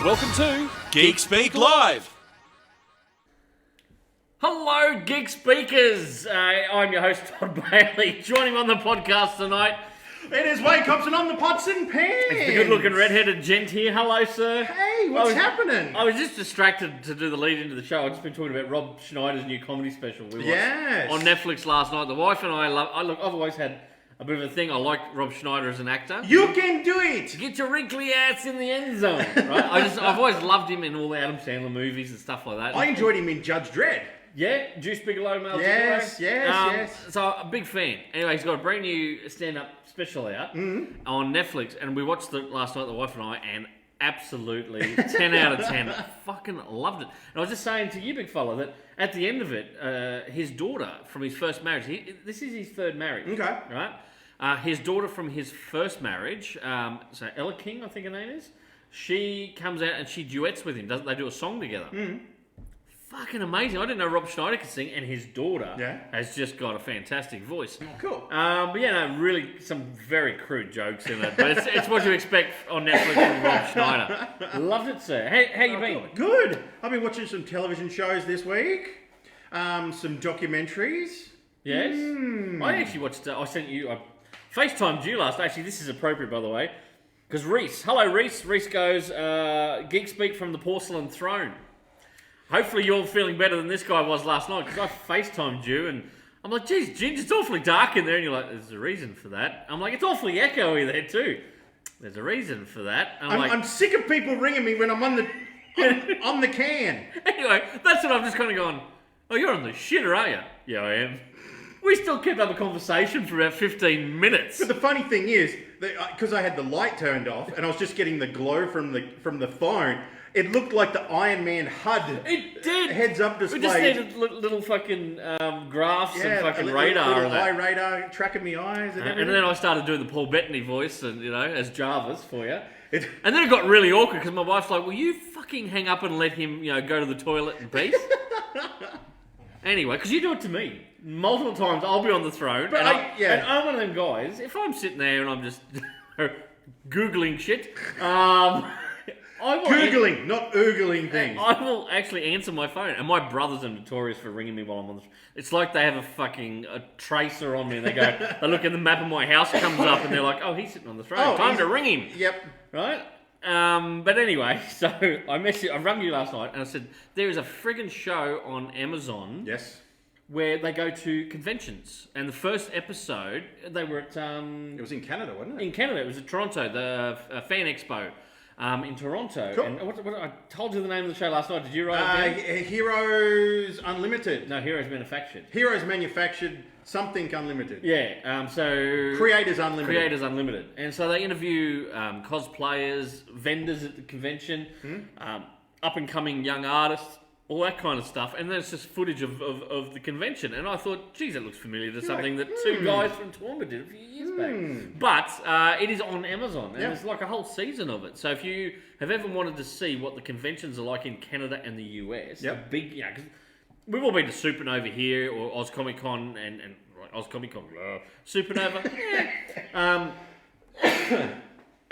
Welcome to Geek Speak Live. Hello, Geek Speakers. I'm your host, Todd Bailey. Joining me on the podcast tonight, It is Wayne Compson on the pots and pans. the good-looking red-headed gent here. Hello, sir. Hey, what's happening? I was just distracted to do the lead into the show. I've just been talking about Rob Schneider's new comedy special we watched Yes. on Netflix last night. The wife and I've always had a bit of a thing. I like Rob Schneider as an actor. You can do it. Get your wrinkly ass in the end zone, right? I've always loved him in all the Adam Sandler movies and stuff like that. I enjoyed him in Judge Dredd. Yeah, Juice Bigelow, Mel Yes, yes. So, a big fan. Anyway, he's got a brand new stand-up special out on Netflix, and we watched it last night, the wife and I, and absolutely 10 out of 10. Fucking loved it. And I was just saying to you, big fella, that at the end of it, his daughter from his first marriage, this is his third marriage. Okay. Right? His daughter from his first marriage, so Ella King, I think her name is, she comes out and she duets with him. They do a song together. Fucking amazing. I didn't know Rob Schneider could sing, and his daughter has just got a fantastic voice. Cool. But yeah, no, really some very crude jokes in it. But it's what you expect on Netflix from Rob Schneider. Loved it, sir. How you been? Good. I've been watching some television shows this week. Some documentaries. Yes? I actually watched, I FaceTimed you last. Actually, this is appropriate, by the way. Because Reese. Hello, Reese. Reese goes, Geek Speak from the Porcelain Throne. Hopefully you're feeling better than this guy was last night, because I FaceTimed you and I'm like, geez, Ginge, it's awfully dark in there. And you're like, there's a reason for that. I'm like, it's awfully echoey there too. There's a reason for that. I'm sick of people ringing me when I'm on the on the can. Anyway, that's what I'm just kind of going, oh, you're on the shitter, are you? Yeah, I am. We still kept up a conversation for about 15 minutes. But the funny thing is, because I had the light turned off and I was just getting the glow from the phone, it looked like the Iron Man HUD. It did. Heads-up display. We just needed little fucking graphs and fucking a radar. little and that. eye radar, tracking my eyes and everything. And then I started doing the Paul Bettany voice, and as Jarvis for you. And then it got really awkward because my wife's like, "Will you fucking hang up and let him, go to the toilet in peace?" Anyway, because you do it to me multiple times. I'll be on the throne, But and I'm one of them guys. If I'm sitting there and I'm just googling shit, Googling, not oogling things. I will actually answer my phone. And my brothers are notorious for ringing me while I'm on the... It's like they have a tracer on me. And they look at the map of my house, comes up, and they're like, oh, he's sitting on the throne. Time to ring him. Yep. Right? But anyway, so I rang you last night, and I said, there is a friggin' show on Amazon... Yes. Where they go to conventions. And the first episode, they were at... It was in Canada, wasn't it? In Canada. It was at Toronto, the Fan Expo. In Toronto. Cool. And what I told you the name of the show last night. Did you write it down? Heroes Unlimited. No, Heroes Manufactured. Heroes Manufactured something unlimited. Yeah. So Creators Unlimited. Creators Unlimited. And so they interview cosplayers, vendors at the convention, up and coming young artists, all that kind of stuff. And then it's just footage of the convention. And I thought, geez, that looks familiar to something that two guys from Toowoomba did a few years back. But it is on Amazon, and there's like a whole season of it. So if you have ever wanted to see what the conventions are like in Canada and the US, the big, because we've all been to Supernova here, or Oz Comic Con, and Oz Comic Con, Supernova.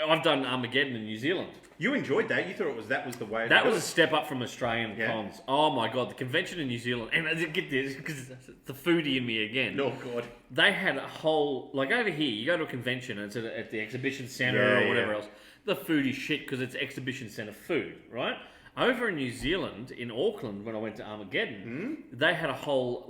I've done Armageddon in New Zealand. You enjoyed that. You thought that was the way. That was a step up from Australian cons. Oh my god, the convention in New Zealand, and get this because it's the foodie in me again. Oh god, they had a whole over here. You go to a convention and it's at the exhibition centre or whatever else. The food is shit because it's exhibition centre food, right? Over in New Zealand, in Auckland, when I went to Armageddon, they had a whole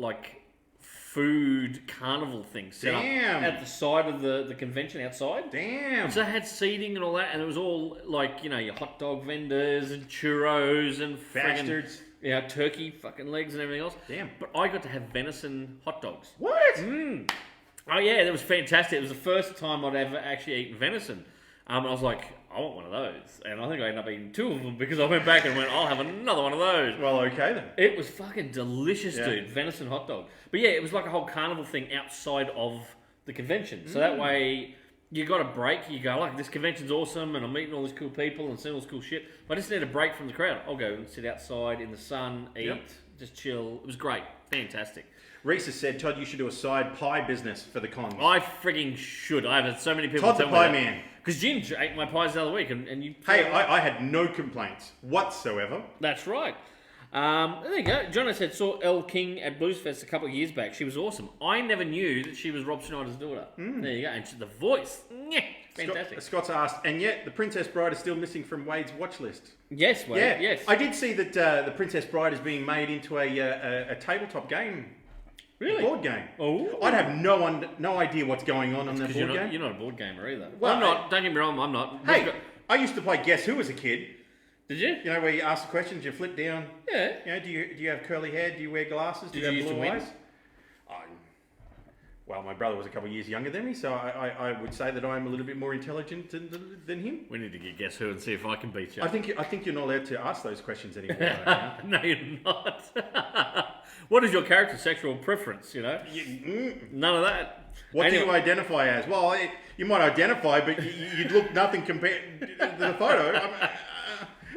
food carnival thing set up at the side of the convention outside. Damn. So they had seating and all that, and it was all your hot dog vendors and churros and bastards. Turkey fucking legs and everything else. Damn. But I got to have venison hot dogs. What? Oh yeah, that was fantastic. It was the first time I'd ever actually eaten venison. I was like, I want one of those. And I think I ended up eating two of them because I went back and went, I'll have another one of those. Well, okay then. It was fucking delicious, dude. Venison hot dog. But yeah, it was like a whole carnival thing outside of the convention. So that way, you got a break. You go, this convention's awesome and I'm meeting all these cool people and seeing all this cool shit. But I just need a break from the crowd. I'll go and sit outside in the sun, eat, just chill. It was great, fantastic. Reese has said, Todd, you should do a side pie business for the cons. I frigging should. I've had so many people Todd the tell me pie that. man. Because Ginge ate my pies the other week, and you. Hey, I had no complaints whatsoever. That's right. There you go. Jono said saw Elle King at Blues Fest a couple of years back. She was awesome. I never knew that she was Rob Schneider's daughter. There you go. And the voice, fantastic. Scott's asked, and yet the Princess Bride is still missing from Wade's watch list. Yes, Wade. Yeah, Yes. I did see that the Princess Bride is being made into a tabletop game. Really? Board game. Oh. I'd have no idea what's going on the board You're game. not a board gamer either. Well, I'm not. Don't get me wrong. I'm not. Hey, I used to play Guess Who as a kid. Did you? You know, where you ask the questions, you flip down. Yeah. You know, do you have curly hair? Do you wear glasses? Do Did you you used have to blue win? eyes? Well, my brother was a couple of years younger than me, so I would say that I'm a little bit more intelligent than him. We need to get Guess Who and see if I can beat you. I think you're not allowed to ask those questions anymore. Right? No, you're not. What is your character's sexual preference? You know, none of that. What do Anyway. you identify as? Well, you might identify, but you'd look nothing compared to the photo.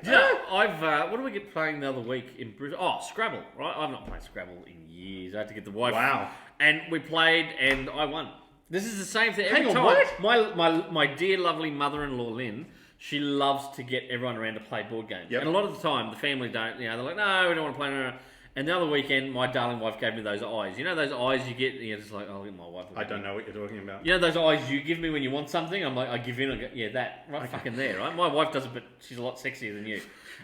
Yeah, I've. What did we get playing the other week in Brisbane? Oh, Scrabble. Right, I've not played Scrabble in years. I had to get the wife. Wow. And we played, and I won. This is the same thing every Hang on, time. what? My dear, lovely mother-in-law Lynn. She loves to get everyone around to play board games. Yep. And a lot of the time, the family don't. You know, they're like, no, we don't want to play. No. And the other weekend, my darling wife gave me those eyes. You know those eyes you get? You're just like, oh, look at my wife. I don't know what you're talking about. You know those eyes you give me when you want something? I'm like, I give in. I go, yeah, that. Right fucking there, right? My wife does it, but she's a lot sexier than you.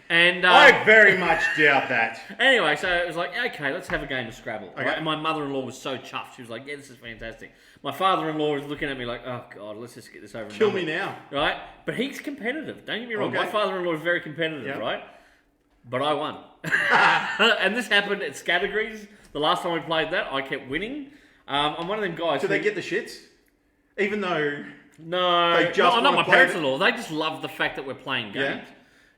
And I very much doubt that. anyway, so it was like, okay, let's have a game of Scrabble. Okay. Right? And my mother-in-law was so chuffed. She was like, yeah, this is fantastic. My father-in-law was looking at me like, oh, God, let's just get this over and Kill done me with. now. Right? But he's competitive. Don't get me wrong. Okay. My father-in-law is very competitive, Yep. right? But I won. And this happened at Scattergrees. The last time we played that, I kept winning. I'm one of them guys Do who... they get the shits? Even though... No, They just not wanna my play parents-in-law. They just love the fact that we're playing Yeah? games.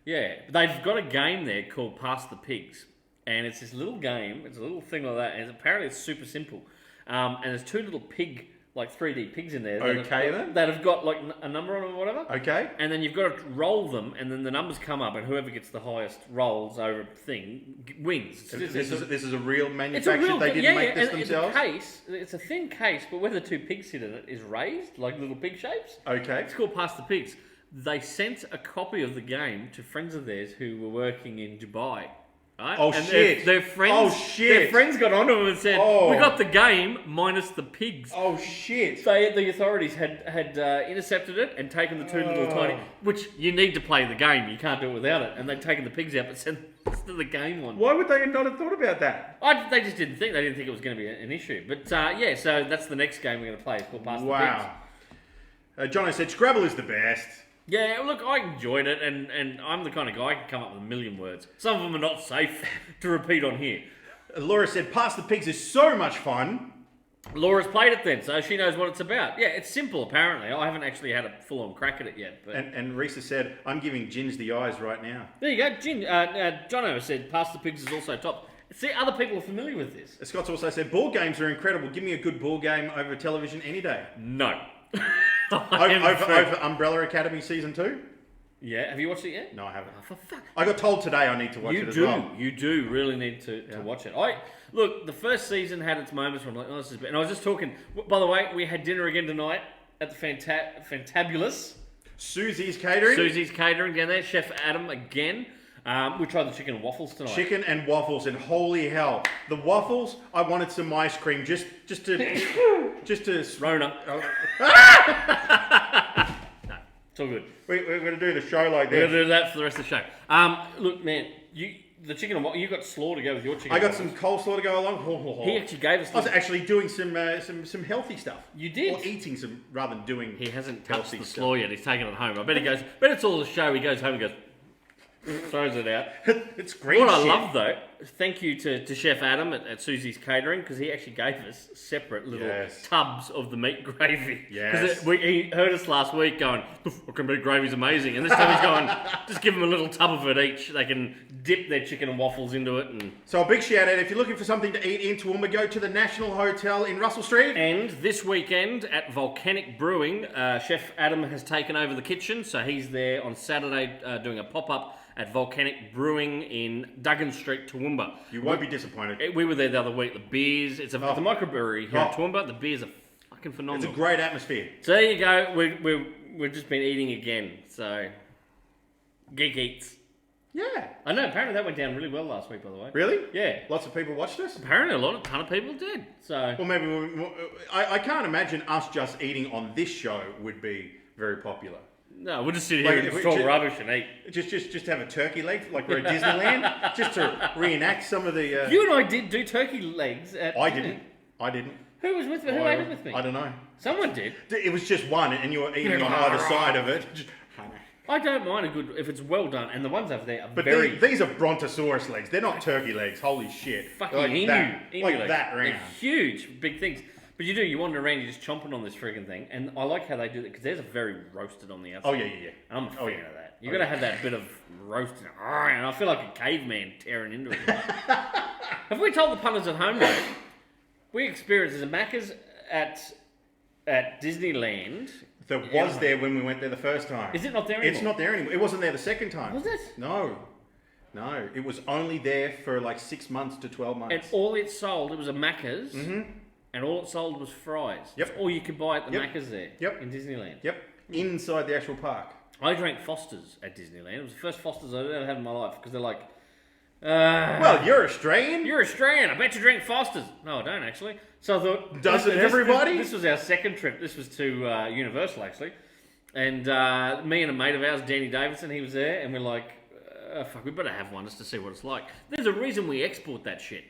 Yeah, they've got a game there called Pass the Pigs, and it's this little game. It's a little thing like that, and apparently it's super simple. And there's two little pig, like 3D pigs in there. Okay, then. That have got like a number on them or whatever. Okay. And then you've got to roll them, and then the numbers come up, and whoever gets the highest rolls over a thing wins. This is a real It's a manufacturer. real They thing. didn't Yeah, make this and themselves. The case, it's a thin case, but where the two pigs sit in it is raised, like little pig shapes. Okay. It's called Pass the Pigs. They sent a copy of the game to friends of theirs who were working in Dubai. Right? Oh, and shit. Their friends, Oh, shit. Their friends got onto them and said, Oh. "We got the game minus the pigs." Oh shit. The authorities had intercepted it and taken the two little tiny. Which you need to play the game. You can't do it without it. And they'd taken the pigs out, but sent the game on. Why would they not have thought about that? They just didn't think. They didn't think it was going to be an issue. But yeah, so that's the next game we're going to play. It's called Pass the Pigs. Wow. Jono said Scrabble is the best. Yeah, look, I enjoyed it, and I'm the kind of guy who can come up with a million words. Some of them are not safe to repeat on here. Laura said Pass the Pigs is so much fun. Laura's played it then, so she knows what it's about. Yeah, it's simple, apparently. I haven't actually had a full-on crack at it yet. But And Risa said, I'm giving Ginge the eyes right now. there you go. Jono said Pass the Pigs is also top. See, other people are familiar with this. Scott's also said, board games are incredible. Give me a good board game over television any day. No. Over Umbrella Academy Season 2? Yeah, have you watched it yet? No, I haven't. Oh, for fuck. I got told today I need to watch it as well. You do really need to watch it. Look, the first season had its moments where I'm like, oh, this is bad. And I was just talking, by the way, we had dinner again tonight at the Fantabulous. Susie's Catering. Susie's Catering again there. Chef Adam again. We tried the chicken and waffles tonight. Chicken and waffles, and holy hell, the waffles! I wanted some ice cream just to. Rona. Oh, It's all good. we're gonna do the show like We're this. going to do that for the rest of the show. Look, man, the chicken and waffles, you got slaw to go with your chicken. I got and some coleslaw to go along. waffles. He actually gave us I was actually doing some healthy stuff. You did? Or eating some rather than doing. He hasn't touched healthy the stuff. slaw yet. He's taking it home. I bet he goes. Bet it's all the show. He goes home and goes. Throws it out. It's green What I shit. love though, thank you to Chef Adam at Susie's Catering, because he actually gave us separate little Yes. tubs of the meat gravy. Yes. Because he heard us last week going, the fucking meat gravy's amazing. And this time he's going, just give them a little tub of it each. They can dip their chicken and waffles into it. And So a big shout out if you're looking for something to eat in Toowoomba, go to the National Hotel in Russell Street. And this weekend at Volcanic Brewing, Chef Adam has taken over the kitchen. So he's there on Saturday doing a pop-up at Volcanic Brewing in Duggan Street, Toowoomba. Toowoomba. You won't be disappointed. We were there the other week. The beers, it's a microbrewery here in Toowoomba. The beers are fucking phenomenal. It's a great atmosphere. So there you go. We've just been eating again. So Geek Eats. Yeah. I know. Apparently that went down really well last week. By the way. Really? Yeah. Lots of people watched us? Apparently a ton of people did. So. Well, maybe I can't imagine us just eating on this show would be very popular. No, we'll just sit here and destroy rubbish and eat. Just have a turkey leg like we're at Disneyland, just to reenact some of the. You and I did do turkey legs at. I didn't. Who was with me? Who ate it with me? I don't know. Someone did. It was just one, and you were eating on either side of it. I don't mind a good if it's well done, and the ones over there are But very. these are Brontosaurus legs. They're not turkey legs. Holy shit! Fucking like emu that, like legs. that round. They're huge, big things. But you wander around, you're just chomping on this frigging thing, and I like how they do it because theirs are very roasted on the outside. Oh yeah. I'm a fan of that. You got to have that bit of roasting, and I feel like a caveman tearing into it. Have we told the punters at home though? We experienced as a Macca's at Disneyland. That was there when we went there the first time. Is it not there anymore? It's not there anymore. It wasn't there the second time. Was it? No. It was only there for like 6 months to 12 months. And all it sold, it was a Macca's, and all it sold was fries. Yep. That's all you could buy at the Yep. Macca's there. Yep. In Disneyland. Yep. Inside the actual park. I drank Foster's at Disneyland. It was the first Foster's I've ever had in my life because they're like, Well, you're Australian. you're Australian. I bet you drink Foster's. No, I don't actually. So I thought, Doesn't everybody? This was our second trip. This was to Universal actually, and me and a mate of ours, Danny Davidson, he was there, and we're like, fuck, we better have one just to see what it's like. There's a reason we export that shit.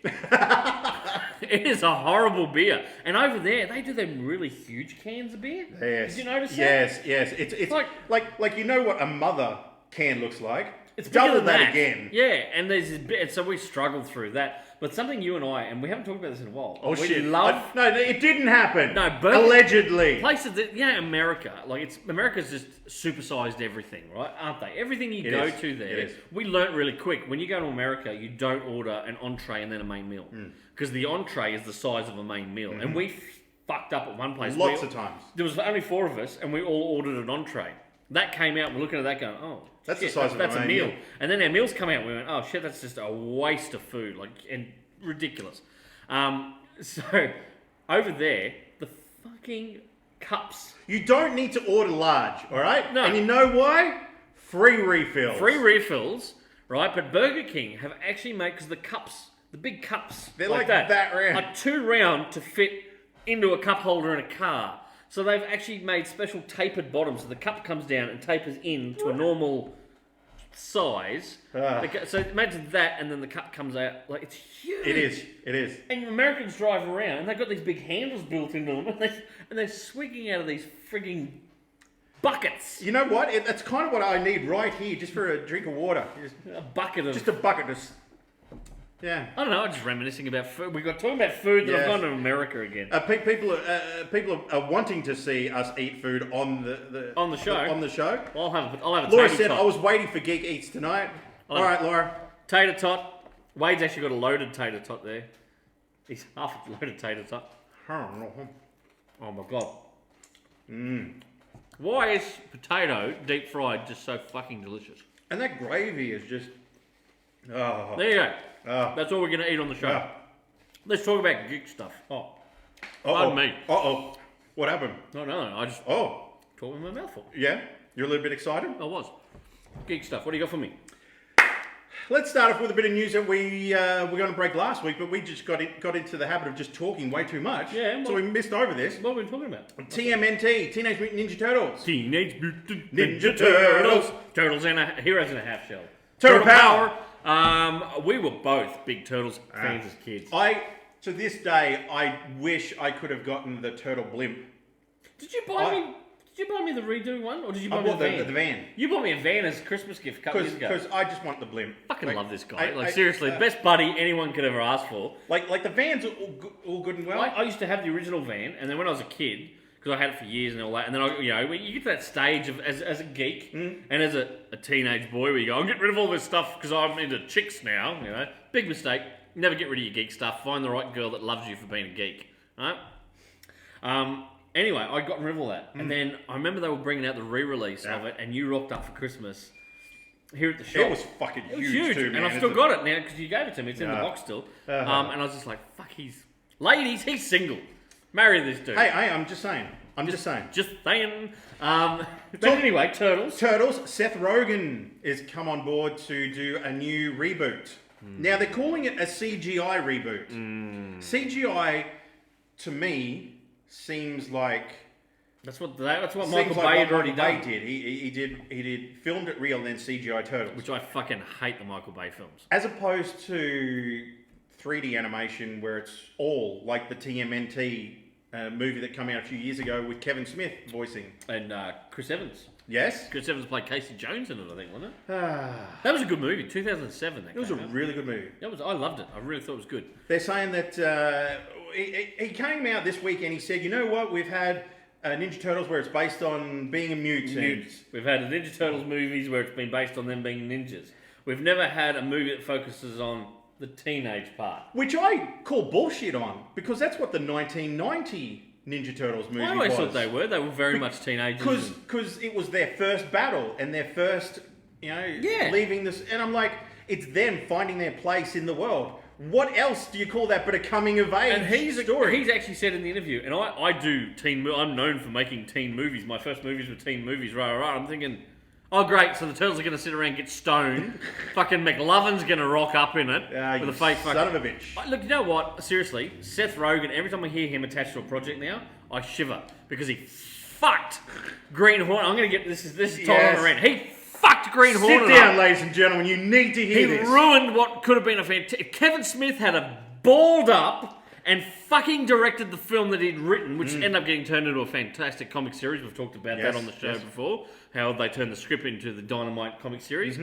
It is a horrible beer, and over there they do them really huge cans of beer. Yes. Did you notice that? Yes. It's like you know what a mother can looks like. It's double bigger than that again. Yeah, and there's this bit, so we struggled through that. But something you and I, and we haven't talked about this in a while. Oh we shit! love No, it didn't happen. No, Burger- allegedly. places that America, America's just supersized everything, right? Aren't they? Everything you It go is. to there, It is. we learnt really quick. When you go to America, you don't order an entree and then a main meal because the entree is the size of a main meal, and we fucked up at one place. Lots of times. There was only 4 of us, and we all ordered an entree. That came out. We're looking at that, going, "Oh, That's shit, the size of a that's a main meal." meal. And then our meals come out. We went, "Oh shit, that's just a waste of food, and ridiculous." So over there, the fucking cups, You don't need to order large, all right? No. And you know why? Free refills. free refills, right? But Burger King have actually made because the cups, the big cups, They're like that round. are too round to fit into a cup holder in a car. So they've actually made special tapered bottoms, so the cup comes down and tapers in to a normal size. So imagine that, and then the cup comes out. Like, it's huge. It is. And Americans drive around, and they've got these big handles built into them, and they're swigging out of these frigging buckets. You know what? That's kind of what I need right here, just for a drink of water. A bucket of... Just a bucket of... Yeah. I don't know, I'm just reminiscing about food. We got talking about food, that I've Yes. gone to America again. People are wanting to see us eat food on the On the show? On the show. I'll have a Laura tater said, tot. I was waiting for Geek Eats tonight. All right, Laura. Tater tot. Wade's actually got a loaded tater tot there. He's half a loaded tater tot. Oh my god. Why is potato deep fried just so fucking delicious? And that gravy is just... Oh. There you go. That's all we're going to eat on the show. Yeah. Let's talk about geek stuff. Oh, Uh-oh. pardon me. Uh-oh. What happened? No, I just Oh. talked with my mouth full. Yeah? You're a little bit excited? I was. Geek stuff. What do you got for me? Let's start off with a bit of news that we were going to break last week, but we just got into the habit of just talking way too much. Yeah, so we missed over this. What are we talking about? TMNT, Teenage Mutant Ninja Turtles. Teenage Mutant Ninja Turtles. Turtles and Heroes in a Half Shell. Turtle Power. We were both big Turtles fans as kids. To this day, I wish I could have gotten the Turtle Blimp. Did you buy me the redo one, or did you buy I me bought the van? the van. You bought me a van as a Christmas gift a couple years ago. Because I just want the Blimp. Fucking love this guy. I- Seriously, best buddy anyone could ever ask for. Like the van's all good and well. I used to have the original van, and then when I was a kid, because I had it for years and all that, and then when you get to that stage of as a geek and as a teenage boy, where you go, I'll get rid of all this stuff because I'm into chicks now. Big mistake. Never get rid of your geek stuff. Find the right girl that loves you for being a geek. Right? Anyway, I got rid of all that, and then I remember they were bringing out the re-release of it, and you rocked up for Christmas, here at the shop. It was fucking It was huge too, and man. I've still got it now because you gave it to me. It's in the Yeah. box still. Uh-huh. And I was just like, fuck, ladies, he's single. Marry this dude. Hey, I'm just saying. Just saying. But anyway, Turtles. Turtles, Seth Rogen is come on board to do a new reboot. Now they're calling it a CGI reboot. CGI, to me, seems like That's what Michael seems Bay like had what already Michael done. Bay did. He did filmed it real and then CGI Turtles, Which I fucking hate the Michael Bay films. as opposed to 3D animation where it's all like the TMNT movie that came out a few years ago with Kevin Smith voicing. And Chris Evans. Yes. Chris Evans played Casey Jones in it, I think, wasn't it? Ah, That was a good movie, 2007. it was a really good movie. I loved it. I really thought it was good. They're saying that he came out this week and he said, you know what, we've had Ninja Turtles where it's based on being a mutant. We've had the Ninja Turtles movies where it's been based on them being ninjas. We've never had a movie that focuses on the teenage part. Which I call bullshit on, because that's what the 1990 Ninja Turtles movie was. I always thought they were. They were very much teenagers. Because it was their first battle and their first, leaving this. And I'm like, it's them finding their place in the world. What else do you call that but a coming of age And he's story? actually said in the interview, and I do I'm known for making teen movies. My first movies were teen movies, right. I'm thinking, oh great, so the Turtles are going to sit around and get stoned. Fucking McLovin's going to rock up in it with a fake son fucking... of a bitch. Look, you know what? Seriously, Seth Rogen, every time I hear him attached to a project now, I shiver. Because he fucked Green Hornet. I'm going to get... This is Tom Yes. Moran. He fucked Green Hornet Sit down, up. ladies and gentlemen. You need to hear He this. ruined what could have been a fantastic... Kevin Smith had a balled up and fucking directed the film that he'd written, which ended up getting turned into a fantastic comic series. We've talked about that on the show before, how they turned the script into the Dynamite comic series.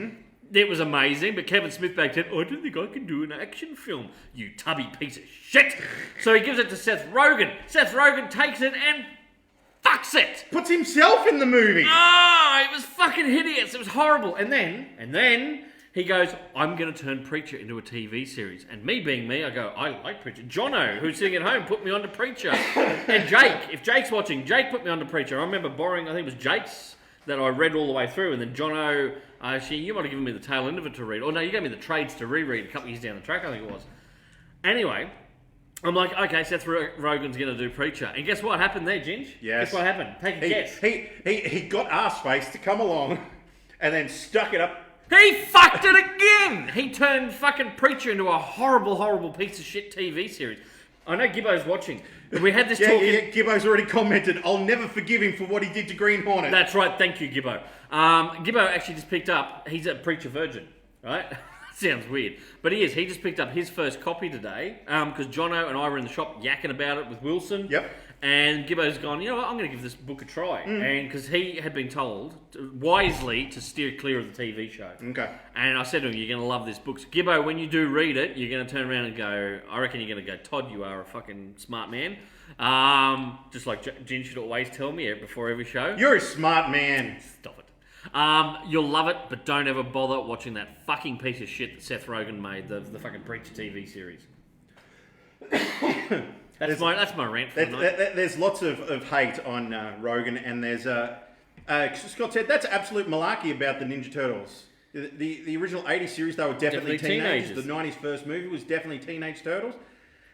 It was amazing, but Kevin Smith back then, I don't think I can do an action film, you tubby piece of shit. So he gives it to Seth Rogen. Seth Rogen takes it and fucks it. Puts himself in the movie. It was fucking hideous. It was horrible. And then he goes, I'm going to turn Preacher into a TV series. And me being me, I go, I like Preacher. Jono, who's sitting at home, put me onto Preacher. And Jake, if Jake's watching, Jake put me onto Preacher. I remember borrowing, I think it was Jake's that I read all the way through. And then Jono, you might have given me the tail end of it to read. Or no, you gave me the trades to reread a couple of years down the track, I think it was. Anyway, I'm like, okay, Seth Rogen's going to do Preacher. And guess what happened there, Ginge? Yes. Guess what happened? Take a guess. He got Arseface to come along and then stuck it up. He fucked it again! He turned fucking Preacher into a horrible, horrible piece of shit TV series. I know Gibbo's watching. We had this talk... Gibbo's already commented, I'll never forgive him for what he did to Green Hornet. That's right, thank you, Gibbo. Gibbo actually just picked up... He's a Preacher virgin, right? Sounds weird. But he is. He just picked up his first copy today because Jono and I were in the shop yakking about it with Wilson. Yep. And Gibbo's gone, you know what, I'm going to give this book a try. And because he had been told, wisely, to steer clear of the TV show. Okay. And I said to him, you're going to love this book. So, Gibbo, when you do read it, you're going to turn around and go, I reckon you're going to go, Todd, you are a fucking smart man. Just like Jen should always tell me before every show. You're a smart man. Stop it. You'll love it, but don't ever bother watching that fucking piece of shit that Seth Rogen made, the fucking Preacher TV series. That's my rant for the night. There's lots of hate on Rogen, and there's Scott said that's absolute malarkey about the Ninja Turtles. The original 80s series, they were definitely teenagers. The 90s first movie was definitely Teenage Turtles.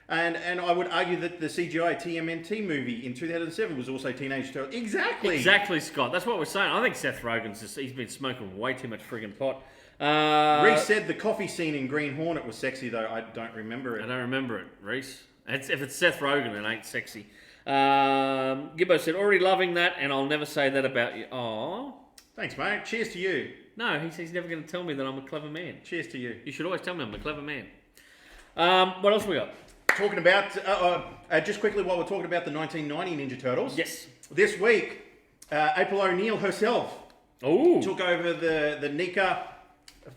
And I would argue that the CGI TMNT movie in 2007 was also Teenage Turtles. Exactly, Scott. That's what we're saying. I think Seth Rogen's he's been smoking way too much friggin' pot. Reese said the coffee scene in Green Hornet was sexy, though. I don't remember it. I don't remember it, Reese. If it's Seth Rogen, it ain't sexy. Gibbo said, already loving that, and I'll never say that about you. Aww. Thanks, mate. Cheers to you. No, he's never going to tell me that I'm a clever man. Cheers to you. You should always tell me I'm a clever man. What else we got? Talking about, just quickly while we're talking about the 1990 Ninja Turtles. Yes. This week, April O'Neil herself took over the NECA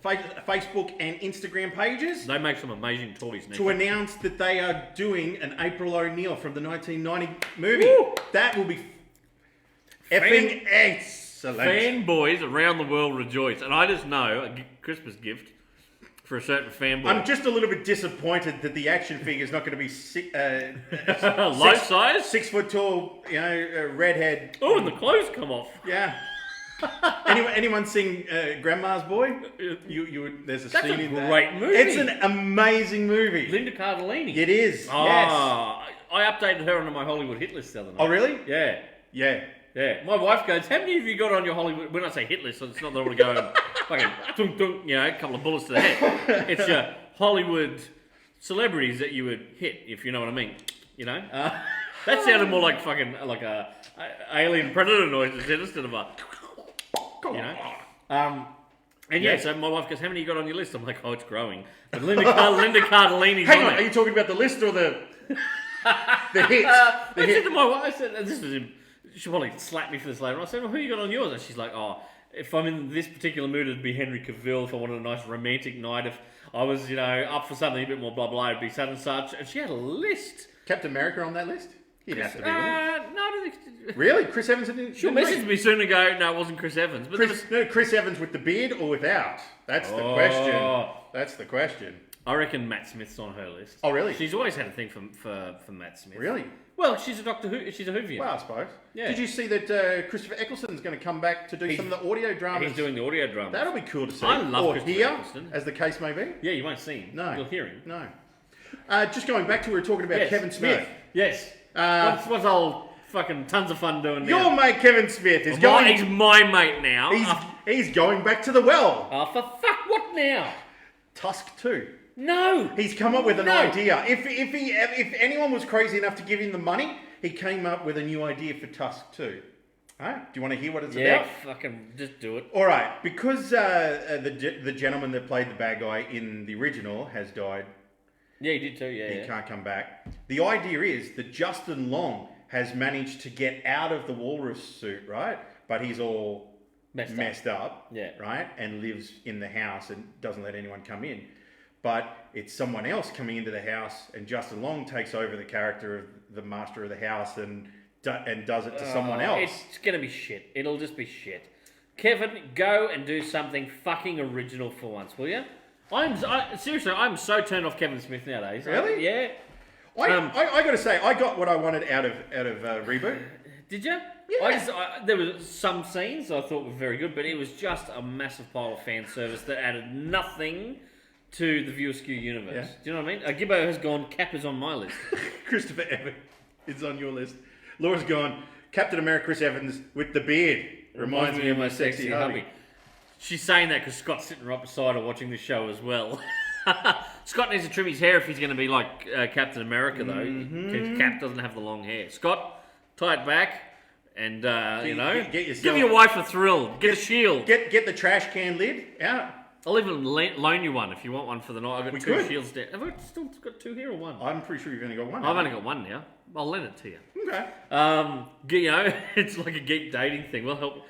Facebook and Instagram pages. They make some amazing toys now. To announce that they are doing an April O'Neil from the 1990 movie. Woo! That will be effing excellent. Fanboys around the world rejoice. And I just know, a Christmas gift for a certain fanboy. I'm just a little bit disappointed that the action figure is not going to be life size? 6 foot tall, redhead. Oh, and the clothes come off. Yeah. Anyone sing Grandma's Boy? There's a That's scene a in that. great movie. It's an amazing movie. Linda Cardellini. It is. Oh, Yes. I updated her onto my Hollywood hit list the other night. Oh, really? Yeah. Yeah. Yeah. My wife goes, how many have you got on your Hollywood... When I say hit list, it's not that I want to go and fucking dunk, dunk, you know, a couple of bullets to the head. It's your Hollywood celebrities that you would hit, if you know what I mean. You know? That sounded more like fucking, like a alien predator noises instead of a... You know? And yeah, so my wife goes, how many you got on your list? I'm like, oh, it's growing. But Linda Cardellini's Hang on, on are it. you talking about the list or the hits? I said to my wife, I said, this was in, she'll probably slap me for this later. I said, well, who you got on yours? And she's like, oh, if I'm in this particular mood, it'd be Henry Cavill. If I wanted a nice romantic night, if I was, you know, up for something a bit more blah blah, it'd be such and such. And she had a list. Captain America on that list? He'd have to be, wouldn't No, I don't think. he? Really? Chris Evans? She'll message me soon and go, no, it wasn't Chris Evans. But Chris Evans with the beard or without? That's the question. That's the question. I reckon Matt Smith's on her list. Oh, really? She's always had a thing for Matt Smith. Really? Well, she's a Doctor Who. She's a Whovian. Well, I suppose. Yeah. Did you see that Christopher Eccleston's going to come back to do some of the audio dramas? He's doing the audio drama. That'll be cool to see. I love or Christopher hear, Eccleston. as the case may be. Yeah, you won't see him. No. You'll hear him. No. Just going back to we were talking about Yes, Kevin Smith. no. Yes. What's old fucking tons of fun doing now? Your mate Kevin Smith is He's going. my mate now. He's going back to the well. Oh, for fuck, what now? Tusk 2. No. He's come up with an No. idea. If anyone was crazy enough to give him the money, he came up with a new idea for Tusk 2. Alright, do you want to hear what it's Yeah, about? fucking just do it. All right, because the gentleman that played the bad guy in the original has died, Yeah, you did too, yeah. he can't come back. The idea is that Justin Long has managed to get out of the walrus suit, right? But he's all messed up, Yeah. right? And lives in the house and doesn't let anyone come in. But it's someone else coming into the house, and Justin Long takes over the character of the master of the house and does it to someone else. It's gonna be shit. It'll just be shit. Kevin, go and do something fucking original for once, will you? Seriously, I'm so turned off Kevin Smith nowadays. Really? Yeah. I got to say, I got what I wanted out of Reboot. Did you? Yeah. There were some scenes I thought were very good, but it was just a massive pile of fan service that added nothing to the View Askew universe. Yeah. Do you know what I mean? Gibbo has gone, Cap is on my list. Christopher Evans is on your list. Laura's gone, Captain America Chris Evans with the beard. Reminds me of my sexy hubby. She's saying that because Scott's sitting right beside her watching the show as well. Scott needs to trim his hair if he's going to be like Captain America, though. Because Cap doesn't have the long hair. Scott, tie it back and, give your wife a thrill. Get a shield. Get the trash can lid out. I'll even loan you one if you want one for the night. I've got two could. shields there. Have I still got two here or one? I'm pretty sure you've only got one. I've only got one now. I'll lend it to you. Okay. It's like a geek dating thing. We'll help.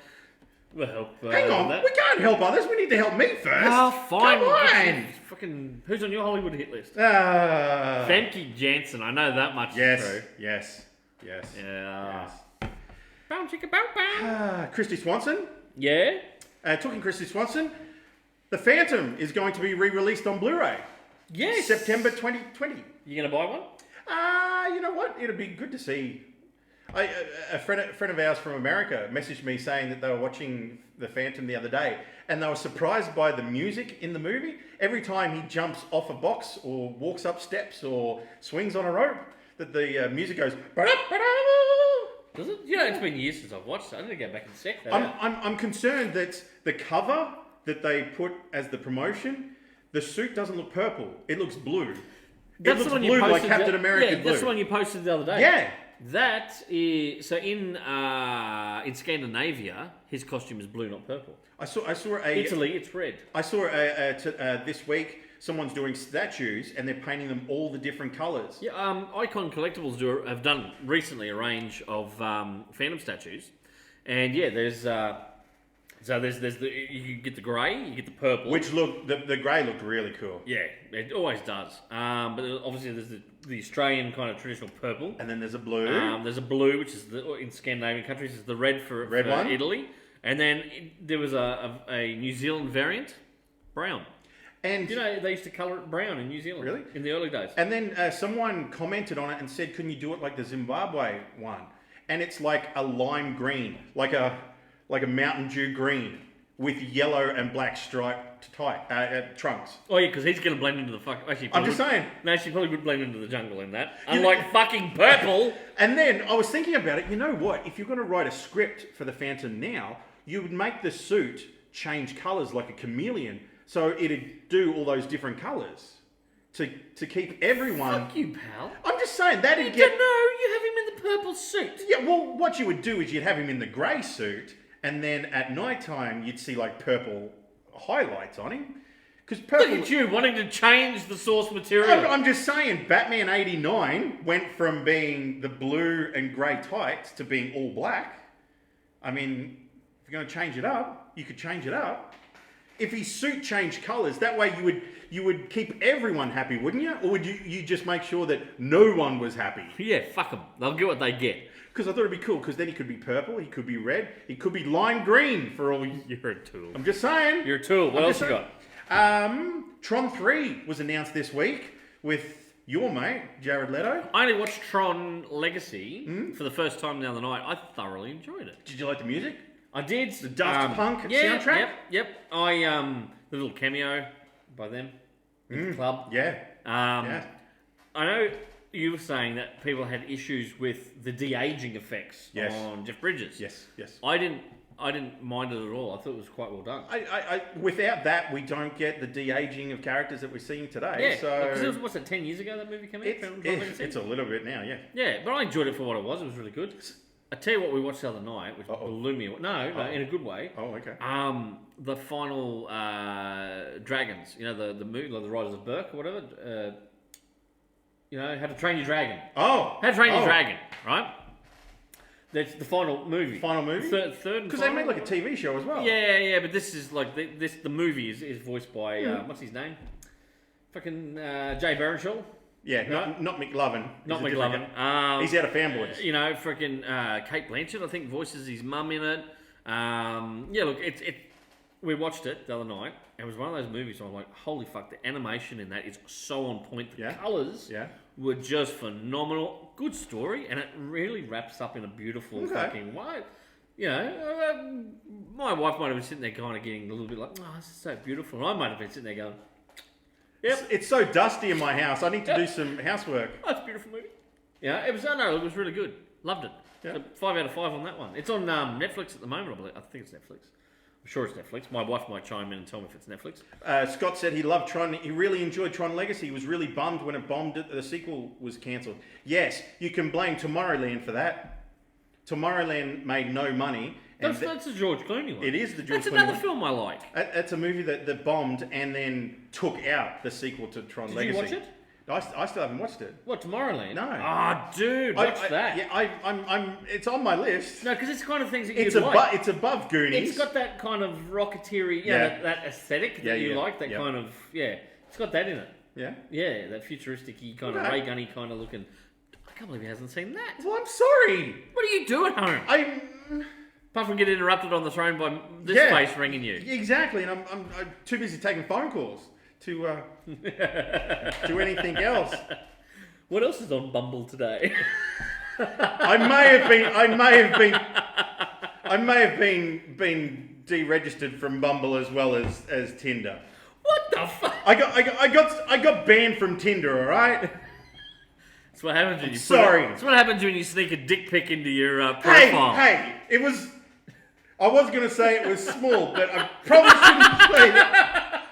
Hang on, that. we can't help others. We need to help me first. Oh, fine. Come on. Fucking, who's on your Hollywood hit list? Famke Janssen. I know that much Yes. is true. Yes. Yeah. Yes. Bow chicka bow bow. Christy Swanson. Yeah. Talking Christy Swanson, The Phantom is going to be re-released on Blu-ray. Yes. September 2020. You gonna buy one? You know what? It'd be good to see. A friend of ours from America messaged me saying that they were watching The Phantom the other day, and they were surprised by the music in the movie. Every time he jumps off a box or walks up steps or swings on a rope, that the music goes. Does it? You know, it's been years since I've watched it. I need to go back and check that out. I'm concerned that the cover that they put as the promotion, the suit doesn't look purple. It looks blue. That's it looks the one blue you posted like Captain America blue. That's the one you posted the other day. Yeah. That is so in Scandinavia, his costume is blue, not purple. I saw Italy, it's red. I saw this week someone's doing statues and they're painting them all the different colours. Yeah, Icon Collectibles have done recently a range of Phantom statues, and yeah, there's you get the grey, you get the purple, Which the grey looked really cool. yeah, it always does. But obviously there's the Australian kind of traditional purple. And then there's a blue. There's a blue, which is in Scandinavian countries is the red for one? Italy, and then there was a New Zealand variant, brown. And You know, they used to colour it brown in New Zealand. Really? In the early days. And then someone commented on it and said, "Can you do it like the Zimbabwe one?" And it's like a lime green, like a like a Mountain Dew green with yellow and black striped trunks. Oh yeah, because he's going to blend into the fuck. Actually, I'm just saying. No, she probably would blend into the jungle in that. Unlike fucking purple. And then I was thinking about it. You know what? If you're going to write a script for the Phantom now, you would make the suit change colours like a chameleon, so it'd do all those different colours to keep everyone. Fuck you, pal. I'm just saying that'd You get. don't know. You have him in the purple suit. Yeah, well, what you would do is you'd have him in the grey suit, and then at night time you'd see like purple highlights on him. Because purple. Look at you wanting to change the source material. I'm just saying, Batman '89 went from being the blue and grey tights to being all black. I mean, if you're going to change it up, you could change it up. If his suit changed colours, that way you would keep everyone happy, wouldn't you? Or would you just make sure that no one was happy? Yeah, fuck them. They'll get what they get. Because I thought it'd be cool, because then he could be purple, he could be red, he could be lime green for all you... You're a tool. I'm just saying. You're a tool. What else you got? Tron 3 was announced this week with your mate, Jared Leto. I only watched Tron Legacy for the first time the other night. I thoroughly enjoyed it. Did you like the music? I did. The Daft Punk soundtrack? Yep. The little cameo by them in the club. Yeah. I know you were saying that people had issues with the de-aging effects on Jeff Bridges. Yes. I didn't mind it at all. I thought it was quite well done. Without that, we don't get the de-aging of characters that we're seeing today. Yeah, so because it was, what's it, 10 years ago that movie came out? it's a little bit now, yeah. Yeah, but I enjoyed it for what it was. It was really good. I tell you what we watched the other night, which blew me away. No, in a good way. Oh, okay. The final Dragons. You know, the movie, like the Riders of Berk or whatever. How to Train Your Dragon. Oh! How to Train Your Dragon, right? That's the final movie. Final movie? Third because they made like a TV show as well. Yeah, but this is like the movie is voiced by what's his name? Fucking Jay Baruchel. Yeah, not McLovin. Not McLovin. He's out of Fanboys. Freaking Kate Blanchett, I think, voices his mum in it. Look, we watched it the other night. It was one of those movies where I'm like, holy fuck, the animation in that is so on point. The colours were just phenomenal. Good story, and it really wraps up in a beautiful fucking way. My wife might have been sitting there kind of getting a little bit like, oh, this is so beautiful. And I might have been sitting there going, yep. It's so dusty in my house. I need to do some housework. That's a beautiful movie. Yeah, it was really good. Loved it. Yeah. So 5 out of 5 on that one. It's on Netflix at the moment, I believe. I think it's Netflix. I'm sure it's Netflix. My wife might chime in and tell me if it's Netflix. Scott said he loved Tron. He really enjoyed Tron Legacy. He was really bummed when it bombed. The sequel was cancelled. Yes, you can blame Tomorrowland for that. Tomorrowland made no money. That's the George Clooney one. It is the George Clooney That's another one. film I like. That's a movie that bombed and then took out the sequel to Tron Legacy. Did you watch it? I still haven't watched it. What, Tomorrowland? No. Ah, dude, watch that. Yeah, I'm. It's on my list. No, because it's the kind of things that It's you like. It's above Goonies. It's got that kind of rocketeery, that aesthetic that you like. That kind of It's got that in it. Yeah. Yeah, that futuristic-y kind of Ray Gunny kind of looking. I can't believe he hasn't seen that. Well, I'm sorry. What do you do at home? Apart from get interrupted on the throne by this face ringing you. Exactly, and I'm too busy taking phone calls to do anything else. What else is on Bumble today? I may have been deregistered from Bumble as well as Tinder. What the fuck? I got banned from Tinder. All right. That's what happens when you. That's what happens when you sneak a dick pic into your profile. Hey, it was. I was going to say it was small, but I probably shouldn't say that.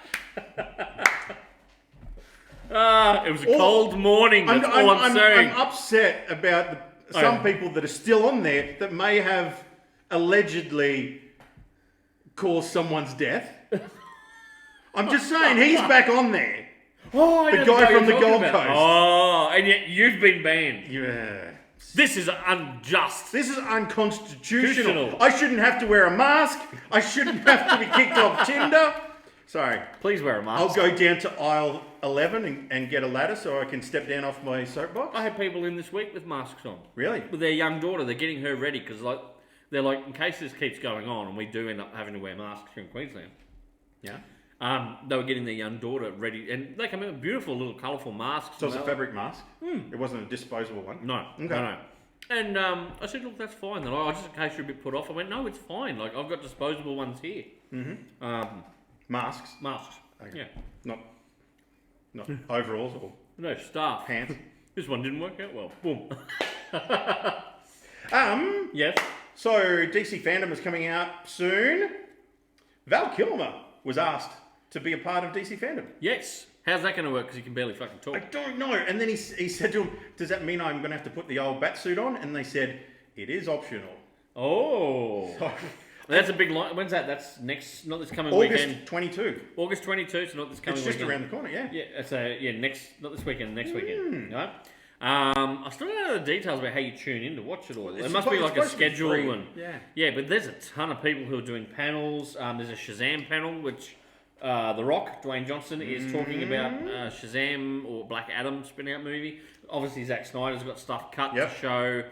It was a cold morning. That's all I'm saying. I'm upset about some people that are still on there that may have allegedly caused someone's death. I'm just saying, he's back on there. Oh, the guy from the Gold Coast. Oh, and yet you've been banned. Yeah. This is unjust. This is unconstitutional. I shouldn't have to wear a mask. I shouldn't have to be kicked off Tinder. Sorry. Please wear a mask. I'll go down to aisle 11 and get a ladder so I can step down off my soapbox. I had people in this week with masks on. Really? With their young daughter. They're getting her ready because they're like, in case this keeps going on and we do end up having to wear masks here in Queensland. Yeah. They were getting their young daughter ready, and they come in with beautiful little colourful masks. So it was a fabric mask? It wasn't a disposable one? No. Okay. No. And I said, look, that's fine. Then just in case you're a bit put off, I went, no, it's fine. Like, I've got disposable ones here. Masks. Masks. Okay. Yeah. Not overalls or No, staff. pants. This one didn't work out well. Boom. Yes. So DC Fandom is coming out soon. Val Kilmer was asked to be a part of DC Fandom. Yes. How's that going to work? Because he can barely fucking I talk. don't know. And then he said to him, does that mean I'm going to have to put the old bat suit on? And they said, it is optional. Oh. So, That's a big line. When's that? That's not this coming August weekend. 22. August 22, so not this coming It's just weekend. around the corner, yeah. Yeah, not this weekend, next weekend. Right? I still don't know the details about how you tune in to watch it all. It must be like a schedule and yeah. But there's a ton of people who are doing panels. There's a Shazam panel, which The Rock, Dwayne Johnson, is talking about Shazam or Black Adam spin-out movie. Obviously, Zack Snyder's got stuff cut to show.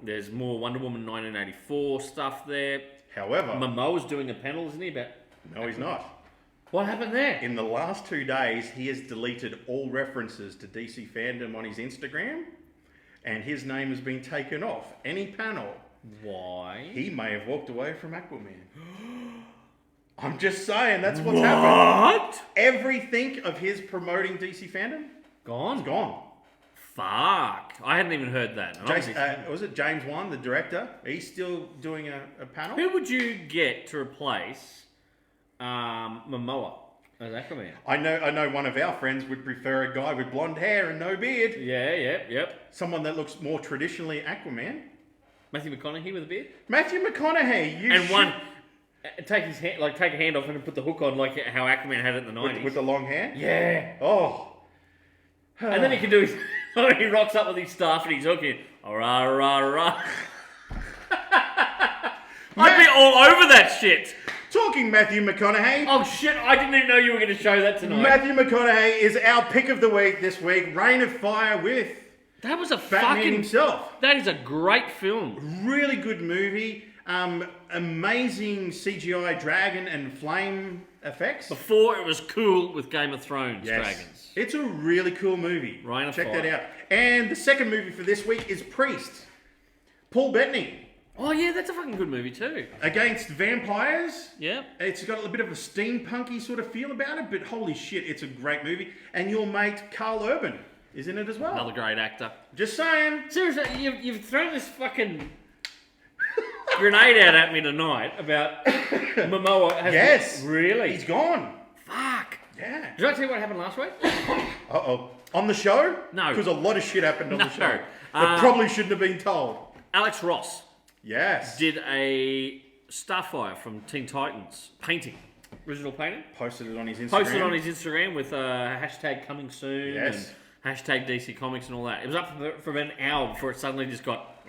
There's more Wonder Woman 1984 stuff there. However, Momoa's doing a panel, isn't he? About no, he's not. what happened there? In the last 2 days, he has deleted all references to DC Fandom on his Instagram, and his name has been taken off any panel. Why? He may have walked away from Aquaman. I'm just saying, that's what's happened. What? Everything of his promoting DC Fandom Gone? is gone. Fuck. I hadn't even heard that. And Was it James Wan, the director? He's still doing a panel? who would you get to replace Momoa as Aquaman? I know one of our friends would prefer a guy with blonde hair and no beard. Yep. Someone that looks more traditionally Aquaman. Matthew McConaughey with a beard? Matthew McConaughey. Take his hand, take a hand off and put the hook on, like how Aquaman had it in the 90s. With the long hair? Yeah. Oh. And then he can do his... he rocks up with his staff and he's hooking. Rah. I'd be all over that shit. Talking Matthew McConaughey. Oh shit, I didn't even know you were going to show that tonight. Matthew McConaughey is our pick of the week this week. Reign of Fire with That was a Batman fucking... himself. That is a great film. Really good movie. Amazing CGI dragon and flame effects. Before it was cool with Game of Thrones dragons. It's a really cool movie. Reign of Check Fire. that out. And the second movie for this week is Priest. Paul Bettany Oh yeah, that's a fucking good movie too. against vampires. Yeah. It's got a bit of a steampunky sort of feel about it, but holy shit, it's a great movie. And your mate Carl Urban is in it as well. Another great actor. Just saying. Seriously, you've thrown this fucking grenade out at me tonight about Momoa. Yes. Really? He's gone. Fuck. Yeah. Did I tell you what happened last week? Uh-oh. On the show? No. Because a lot of shit happened on the show. No. That probably shouldn't have been told. Alex Ross Yes. did a Starfire from Teen Titans painting. Original painting. Posted it on his Instagram. Posted on his Instagram with hashtag coming soon Yes. and hashtag DC Comics and all that. It was up for about an hour before it suddenly just got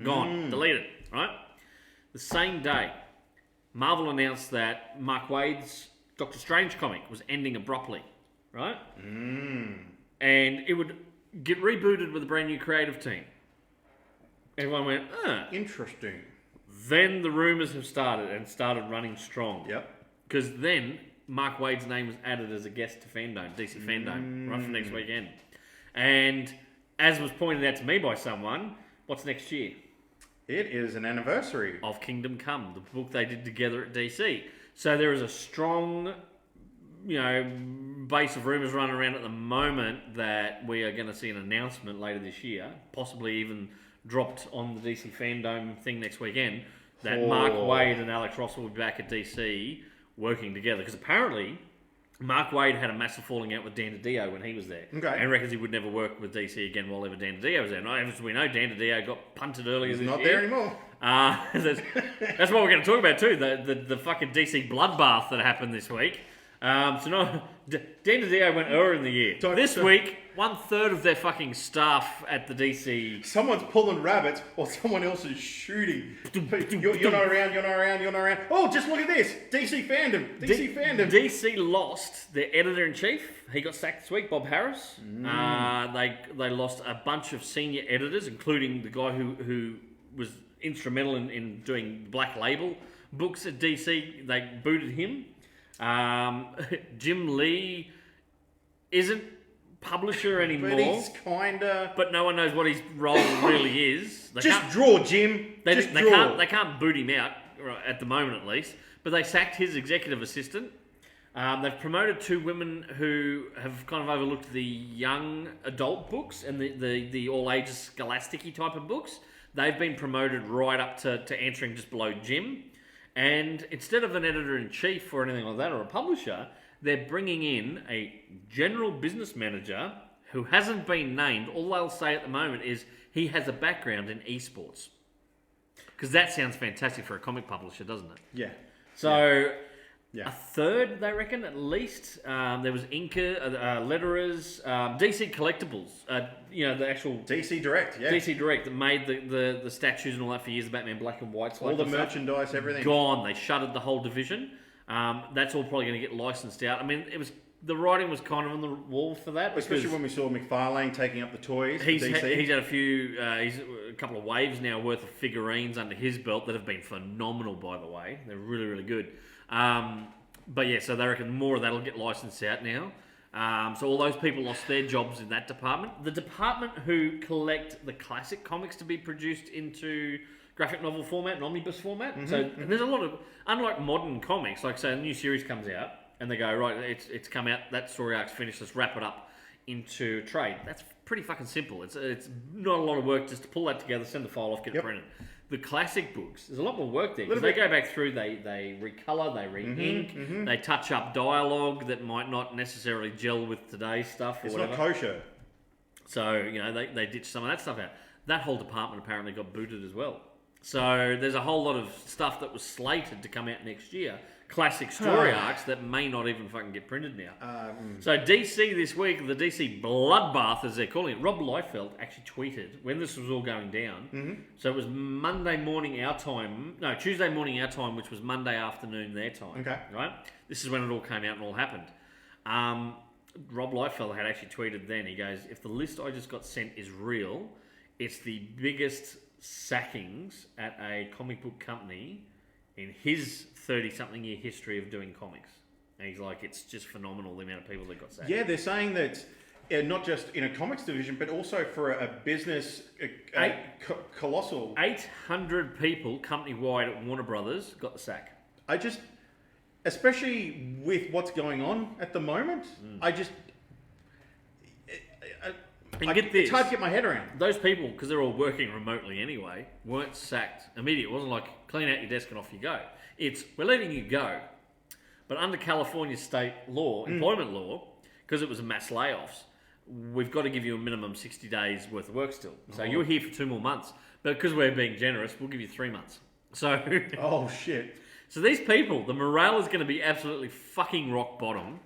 gone, deleted, right? The same day, Marvel announced that Mark Waid's Doctor Strange comic was ending abruptly, right? And it would get rebooted with a brand new creative team. Everyone went, Interesting. Then the rumours have started running strong. Yep. Because then Mark Waid's name was added as a guest to Fandom, DC Fandom, right from next weekend. And as was pointed out to me by someone, what's next year? It is an anniversary. Of Kingdom Come, the book they did together at DC. So there is a strong, base of rumours running around at the moment that we are going to see an announcement later this year, possibly even dropped on the DC Fandom thing next weekend, that Mark Waid and Alex Ross will be back at DC working together. Because apparently, Mark Waid had a massive falling out with Dan DiDio when he was there. Okay. And reckons he would never work with DC again while ever Dan DiDio was there. And as we know, Dan DiDio got punted earlier He's this not year. there anymore. That's what we're going to talk about too, the fucking DC bloodbath that happened this week. Dan DiDio went earlier in the year. This week, 1/3 of their fucking staff at the DC... Someone's pulling rabbits or someone else is shooting. You're not around. Oh, just look at this. DC Fandom. DC lost their editor-in-chief. He got sacked this week, Bob Harris. They lost a bunch of senior editors, including the guy who was instrumental in doing Black Label books at DC. They booted him. Jim Lee isn't publisher anymore. But he's kinda... But no one knows what his role really is. Just draw, Jim. They draw. They can't boot him out, at the moment at least. But they sacked his executive assistant. They've promoted 2 women who have kind of overlooked the young adult books and the all ages scholastic-y type of books. They've been promoted right up to answering just below Jim. And instead of an editor-in-chief or anything like that, or a publisher, they're bringing in a general business manager who hasn't been named. All they'll say at the moment is he has a background in esports. Because that sounds fantastic for a comic publisher, doesn't it? Yeah. So... Yeah. A third, they reckon, at least. There was Inca, letterers, DC Collectibles. The actual DC Direct, yeah. DC Direct that made the statues and all that for years. The Batman Black and White, all the merchandise, everything gone. They shuttered the whole division. That's all probably going to get licensed out. I mean, the writing was kind of on the wall for that, especially when we saw McFarlane taking up the toys. He's had he's a couple of waves now worth of figurines under his belt that have been phenomenal. By the way, they're really, really good. But yeah, so they reckon more of that will get licensed out now. So all those people lost their jobs in that department. The department who collect the classic comics to be produced into graphic novel format and omnibus format. And there's a lot of, unlike modern comics, like say a new series comes out and they go, right, it's come out, that story arc's finished, let's wrap it up into trade. That's pretty fucking simple. It's not a lot of work just to pull that together, send the file off, get it printed. The classic books, there's a lot more work there because they go back through, they recolor, they re-ink, they touch up dialogue that might not necessarily gel with today's stuff. Or it's whatever. not kosher. So they ditched some of that stuff out. That whole department apparently got booted as well. So there's a whole lot of stuff that was slated to come out next year. Classic story arcs that may not even fucking get printed now. So DC this week, the DC bloodbath as they're calling it, Rob Liefeld actually tweeted when this was all going down. So it was Monday morning our time, no, Tuesday morning our time, which was Monday afternoon their time. Okay. Right? This is when it all came out and all happened. Rob Liefeld had actually tweeted then, he goes, if the list I just got sent is real, it's the biggest sackings at a comic book company in his 30-something year history of doing comics. And he's like, it's just phenomenal the amount of people that got sacked. Yeah, they're saying that not just in a comics division, but also for a business, colossal... 800 people company-wide at Warner Brothers got the sack. Especially with what's going on at the moment, get this. It's hard to get my head around. Those people, because they're all working remotely anyway, weren't sacked immediately. It wasn't like, clean out your desk and off you go. It's, we're letting you go. But under California state law, employment law, because it was a mass layoffs, we've got to give you a minimum 60 days worth of work still. So you're here for 2 more months. But because we're being generous, we'll give you 3 months. So... oh, shit. So these people, the morale is going to be absolutely fucking rock bottom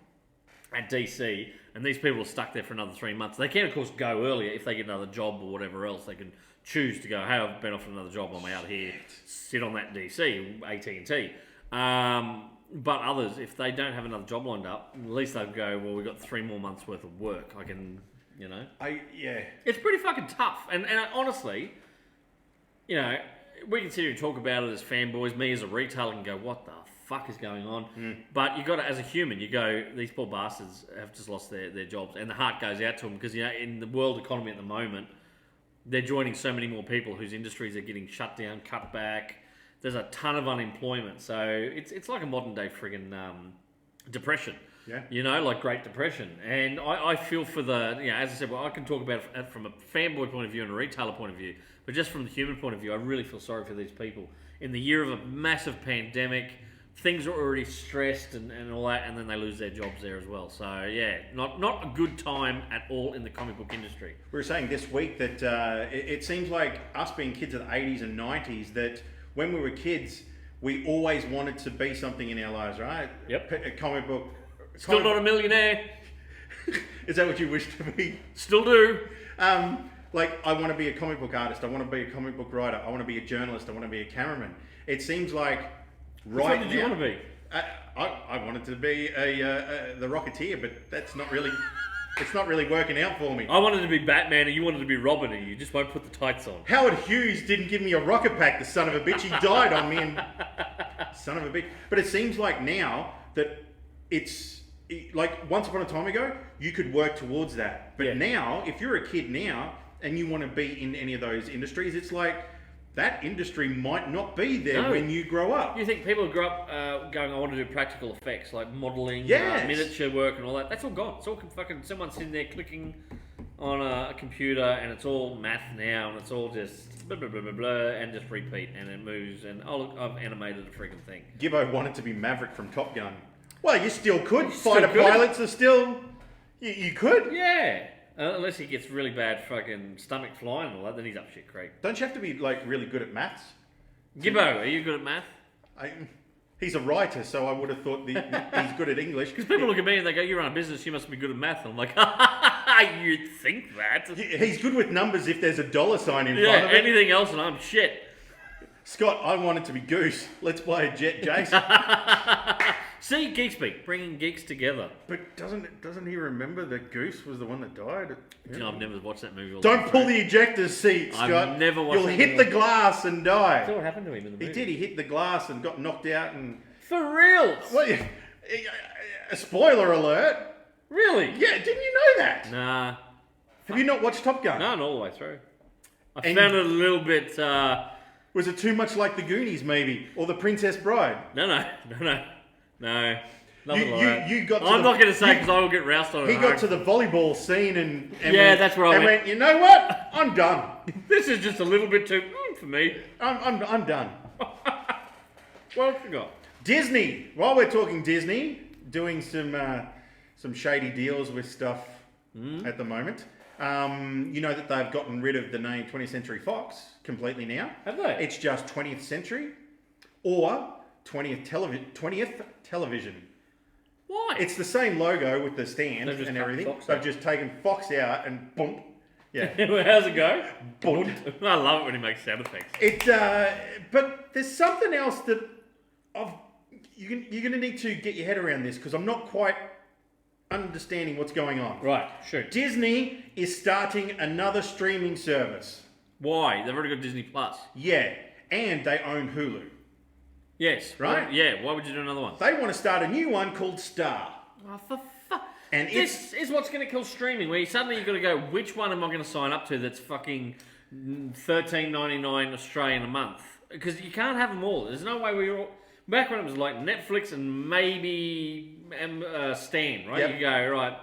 at DC, and these people are stuck there for another 3 months. They can, of course, go earlier if they get another job or whatever else. They can choose to go, hey, I've been offered another job, I'm out here, sit on that DC, AT&T. But others, if they don't have another job lined up, at least they'll go, well, we've got 3 more months worth of work. I can, you know. It's pretty fucking tough. And honestly, you know, we can sit here and talk about it as fanboys. Me as a retailer can go, what the fuck is going on? But you got to, as a human, you go, these poor bastards have just lost their jobs, and the heart goes out to them because, you know, in the world economy at the moment, they're joining so many more people whose industries are getting shut down, cut back. There's a ton of unemployment, so it's like a modern day friggin' depression. Yeah. You know, like Great Depression. And I feel for the, you know, as I said, well, I can talk about it from a fanboy point of view and a retailer point of view, but just from the human point of view, I really feel sorry for these people. In the year of a massive pandemic, things are already stressed and all that, and then they lose their jobs there as well. So, yeah, not a good time at all in the comic book industry. We were saying this week that it seems like us being kids of the 80s and 90s, that when we were kids, we always wanted to be something in our lives, right? Yep. A comic book. Still not a millionaire. Is that what you wish to be? Still do. Like, I want to be a comic book artist. I want to be a comic book writer. I want to be a journalist. I want to be a cameraman. It seems like right now... What did you want to be? I wanted to be the Rocketeer, but that's not really... It's not really working out for me. I wanted to be Batman and you wanted to be Robin and you just won't put the tights on. Howard Hughes didn't give me a rocket pack, the son of a bitch. He died on me and... Son of a bitch. But it seems like now that it's like once upon a time ago, you could work towards that. But Yeah. now, if you're a kid now and you want to be in any of those industries, it's like that industry might not be there No. when you grow up. You think people grow up going, I want to do practical effects like modelling, Yes. miniature work, and all that? That's all gone. It's all fucking someone sitting there clicking on a computer, and it's all math now, and it's all just blah blah blah blah blah, and just repeat, and it moves, and oh look, I've animated a freaking thing. Gibbo wanted to be Maverick from Top Gun. Well, you still could. still Fighter could. pilots are still. You could. Yeah, unless he gets really bad fucking stomach flying and all that, then he's up shit creek. Don't you have to be like really good at maths? Gibbo, are you good at math? He's a writer, so I would have thought he's good at English. Because people look at me and they go, "You run a business, you must be good at math." And I'm like, "You'd think that." He's good with numbers if there's a dollar sign in front Yeah, of it. anything else, and I'm shit. Scott, I want it to be Goose. Let's play a Jet Jace. See, Geek Speak, bringing geeks together. But doesn't he remember that Goose was the one that died? You know, I've never watched that movie. Don't pull the ejector seat, I've Scott. never watched You'll it. hit the glass and die. That's what happened to him in the movie. He did. He hit the glass and got knocked out. And For real? what? A spoiler alert. Really? Yeah, didn't you know that? Nah. Have you not watched Top Gun? No, not all the way through. I And- found it a little bit. Was it too much like The Goonies, maybe, or The Princess Bride? No. Nothing like that. You got. To I'm the, not going to say you- because I will get roused on it. He got to the volleyball scene and Yeah, that's where I and went. You know what? I'm done. This is just a little bit too for me. I'm done. Well, I forgot. Disney. While we're talking Disney, doing some shady deals with stuff at the moment. You know that they've gotten rid of the name 20th Century Fox completely now. Have they? It's just 20th Century or 20th Television. Why? It's the same logo with the stand They've just and cut everything. Fox They've out. just taken Fox out and boom. Yeah. How's it go? Boom. I love it when he makes sound effects. But there's something else that you're going to need to get your head around this because I'm not quite understanding what's going on. Right, shoot. Disney is starting another streaming service. Why? They've already got Disney Plus. Yeah, and they own Hulu. Yes. Right? Yeah, why would you do another one? They want to start a new one called Star. Oh, for fuck. And This is what's going to kill streaming, where suddenly you've got to go, which one am I going to sign up to that's fucking $13.99 Australian a month? Because you can't have them all. There's no way we all... Back when it was like Netflix and maybe Stan, right? Yep. You go, right,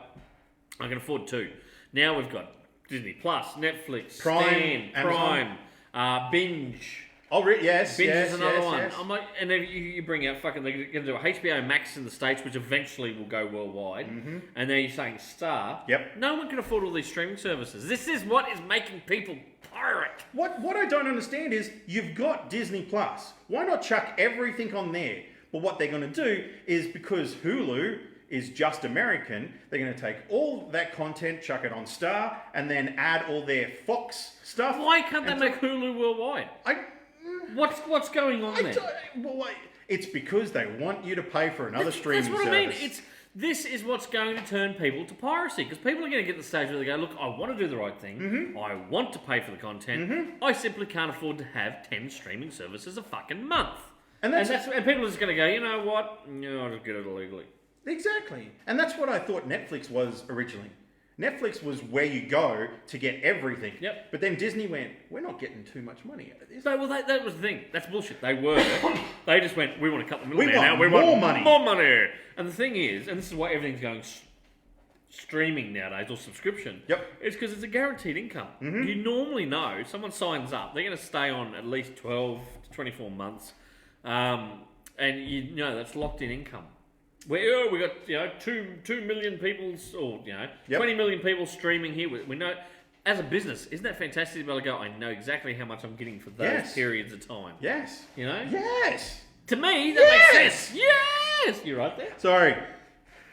I can afford two. Now we've got Disney Plus, Netflix, Prime, Stan, Amazon. Prime, Binge. Oh, yes, Binge yes, is another yes, one. yes. I'm like, and then you bring out fucking, they're going to do a HBO Max in the States, which eventually will go worldwide. And then you're saying Star. Yep. No one can afford all these streaming services. This is what is making people pirate. What I don't understand is you've got Disney Plus. Why not chuck everything on there? But what they're going to do is because Hulu is just American, they're going to take all that content, chuck it on Star, and then add all their Fox stuff. Why can't they make Hulu worldwide? What's going on there? It's because they want you to pay for another streaming That's what service. I mean. This is what's going to turn people to piracy, because people are going to get to the stage where they go, look, I want to do the right thing. I want to pay for the content. I simply can't afford to have 10 streaming services a fucking month. And people are just going to go, you know what? No, I'll just get it illegally. Exactly. And that's what I thought Netflix was originally. Netflix was where you go to get everything. Yep. But then Disney went, we're not getting too much money out of this. So, that was the thing. That's bullshit. They were. They just went, we want to cut the We middleman want out. We more want money. more money. And the thing is, and this is why everything's going streaming nowadays, or subscription. Yep. It's because it's a guaranteed income. You normally know, someone signs up, they're going to stay on at least 12 to 24 months. And you know that's locked in income. We got 2 million people, or 20 million people streaming here. We know, as a business, isn't that fantastic to be able to go? I know exactly how much I'm getting for those Yes. periods of time. Yes. You know, Yes. to me that Yes. makes sense. Yes, you're right there. Sorry.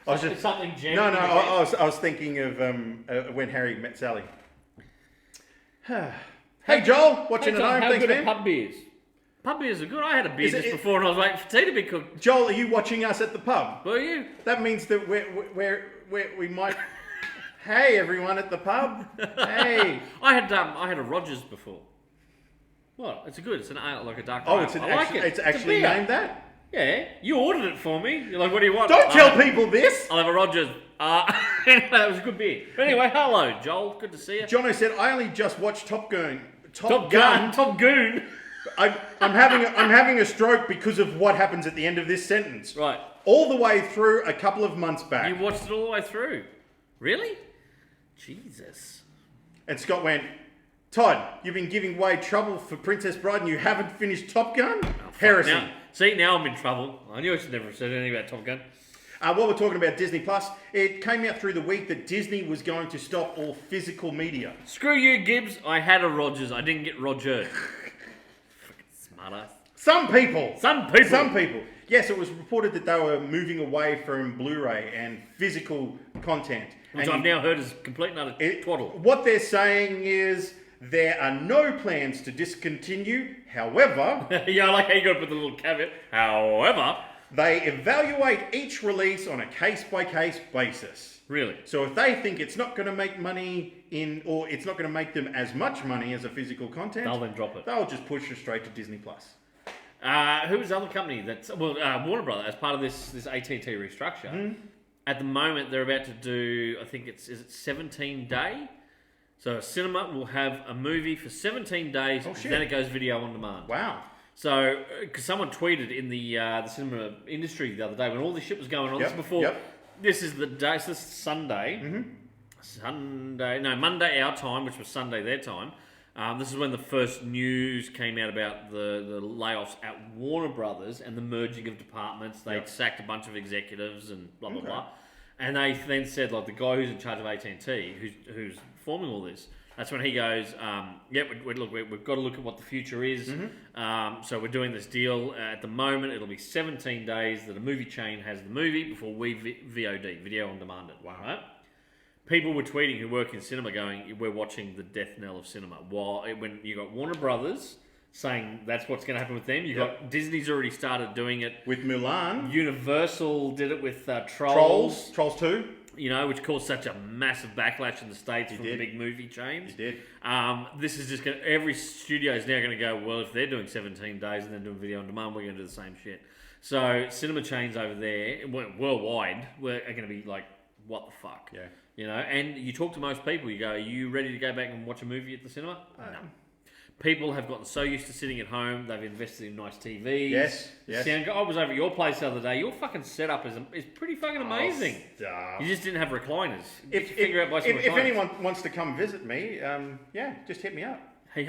I was It's just something no. genuine. I was thinking of when Harry met Sally. Hey Joel, watching at home. How Thanks, good are man. pub beers? Pub beers are good. I had a beer Is it- just before, and I was waiting for tea to be cooked. Joel, are you watching us at the pub? Were you? That means that we might. Hey everyone at the pub. Hey. I had a Rogers before. What? It's good. It's an ale, like a dark ale. Oh, it's I like it. It's actually a beer. named that. Yeah, you ordered it for me. You're like, what do you want? Don't tell people this. I'll have a Rogers. Anyway, that was a good beer. But anyway, hello, Joel. Good to see you. Jono said, I only just watched Top Gun. Top Goon. I'm having a stroke because of what happens at the end of this sentence. Right. All the way through a couple of months back. You watched it all the way through. Really? Jesus. And Scott went, Todd, you've been giving away trouble for Princess Bride and you haven't finished Top Gun? Heresy. Now I'm in trouble. I knew I should never have said anything about Top Gun. While we're talking about Disney Plus, it came out through the week that Disney was going to stop all physical media. Screw you, Gibbs. I had a Rogers. I didn't get Rogered. Smartass. Some people. Some people. Yes, it was reported that they were moving away from Blu-ray and physical content. Which I've now heard is complete and utter twaddle. What they're saying is there are no plans to discontinue. However... Yeah, I like how you got to put the little caveat. However... They evaluate each release on a case-by-case basis. Really? So if they think it's not going to make money or it's not going to make them as much money as a physical content, they'll then drop it. They'll just push it straight to Disney Plus. Who's the other company that's Warner Brothers as part of this AT&T restructure? Mm-hmm. At the moment, they're about to do. I think is it 17 day. So a cinema will have a movie for 17 days. Oh, shit. Then it goes video on demand. Wow. So, because someone tweeted in the cinema industry the other day when all this shit was going on, this is before. This is the day. So this is Sunday. Mm-hmm. Monday our time, which was Sunday their time. This is when the first news came out about the layoffs at Warner Brothers and the merging of departments. They'd sacked a bunch of executives and blah blah blah. And they then said, like the guy who's in charge of AT&T, who's forming all this. That's when he goes, we've got to look at what the future is. Mm-hmm. So we're doing this deal. At the moment, it'll be 17 days that a movie chain has the movie before we VOD, video on demand it. Wow. Right? People were tweeting who work in cinema going, we're watching the death knell of cinema. When you got Warner Brothers saying that's what's going to happen with them, got Disney's already started doing it. With Mulan. Universal did it with Trolls. Trolls 2. You know, which caused such a massive backlash in the States from the big movie chains. It did. This is just going to... Every studio is now going to go, well, if they're doing 17 days and then doing video on demand, we're going to do the same shit. So, cinema chains over there, worldwide, are going to be like, what the fuck? Yeah. You know, and you talk to most people, you go, are you ready to go back and watch a movie at the cinema? No. People have gotten so used to sitting at home, they've invested in nice TVs. Yes. I was over at your place the other day. Your fucking setup is pretty fucking amazing. You just didn't have recliners. If anyone wants to come visit me, just hit me up. Hey.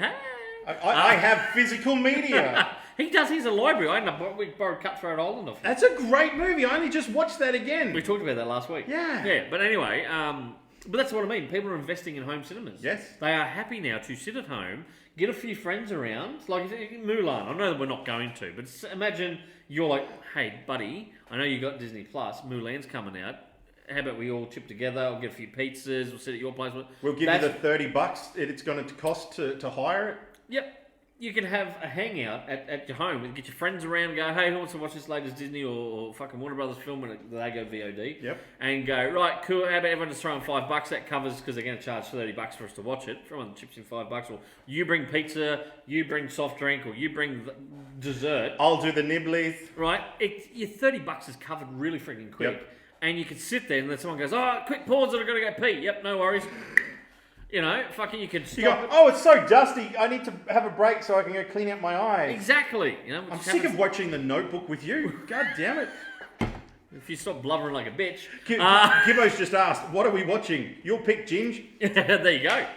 I have physical media. He does. He's a library. We borrowed Cutthroat Island off him. That's a great movie. I only just watched that again. We talked about that last week. Yeah. But anyway, but that's what I mean. People are investing in home cinemas. Yes. They are happy now to sit at home, get a few friends around, like Mulan. I know that we're not going to, but imagine you're like, hey, buddy, I know you got Disney Plus. Mulan's coming out. How about we all chip together? I'll get a few pizzas. We'll sit at your place. We'll give you the $30 it's going to cost to hire it. Yep. You can have a hangout at your home and get your friends around and go, hey, who wants to watch this latest Disney or fucking Warner Brothers film when they go VOD? Yep. And go, right, cool, how about everyone just throw in $5? That covers, because they're going to charge $30 for us to watch it. Everyone chips in $5. Or you bring pizza, you bring soft drink, or you bring dessert. I'll do the nibblies. Right? Your $30 is covered really freaking quick. Yep. And you can sit there and then someone goes, oh, quick pause, I've got to go pee. Yep, no worries. You know, fucking you can stop. You go, oh, it's so dusty. I need to have a break so I can go clean out my eyes. Exactly. You know, I'm sick of watching The Notebook with you. God damn it. If you stop blubbering like a bitch. Gibbo's just asked, what are we watching? You'll pick Ginge. There you go.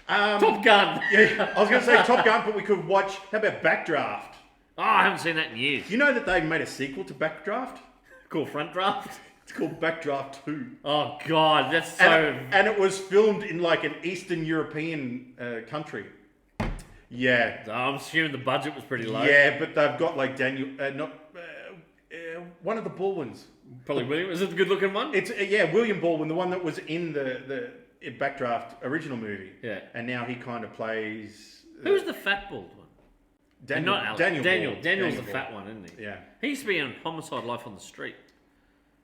Top Gun. Yeah, I was going to say Top Gun, but we could watch, how about Backdraft? Oh, I haven't seen that in years. You know that they've made a sequel to Backdraft? Called Front Draft? It's called Backdraft 2. Oh, God, that's so... And it was filmed in like an Eastern European country. Yeah. I'm assuming the budget was pretty low. Yeah, but they've got like one of the Baldwins. Probably William. Is it the good-looking one? It's William Baldwin, the one that was in the Backdraft original movie. Yeah. And now he kind of plays... Who's the fat bald one? Daniel. Daniel's the fat one, isn't he? Yeah. He used to be on Homicide: Life on the Street.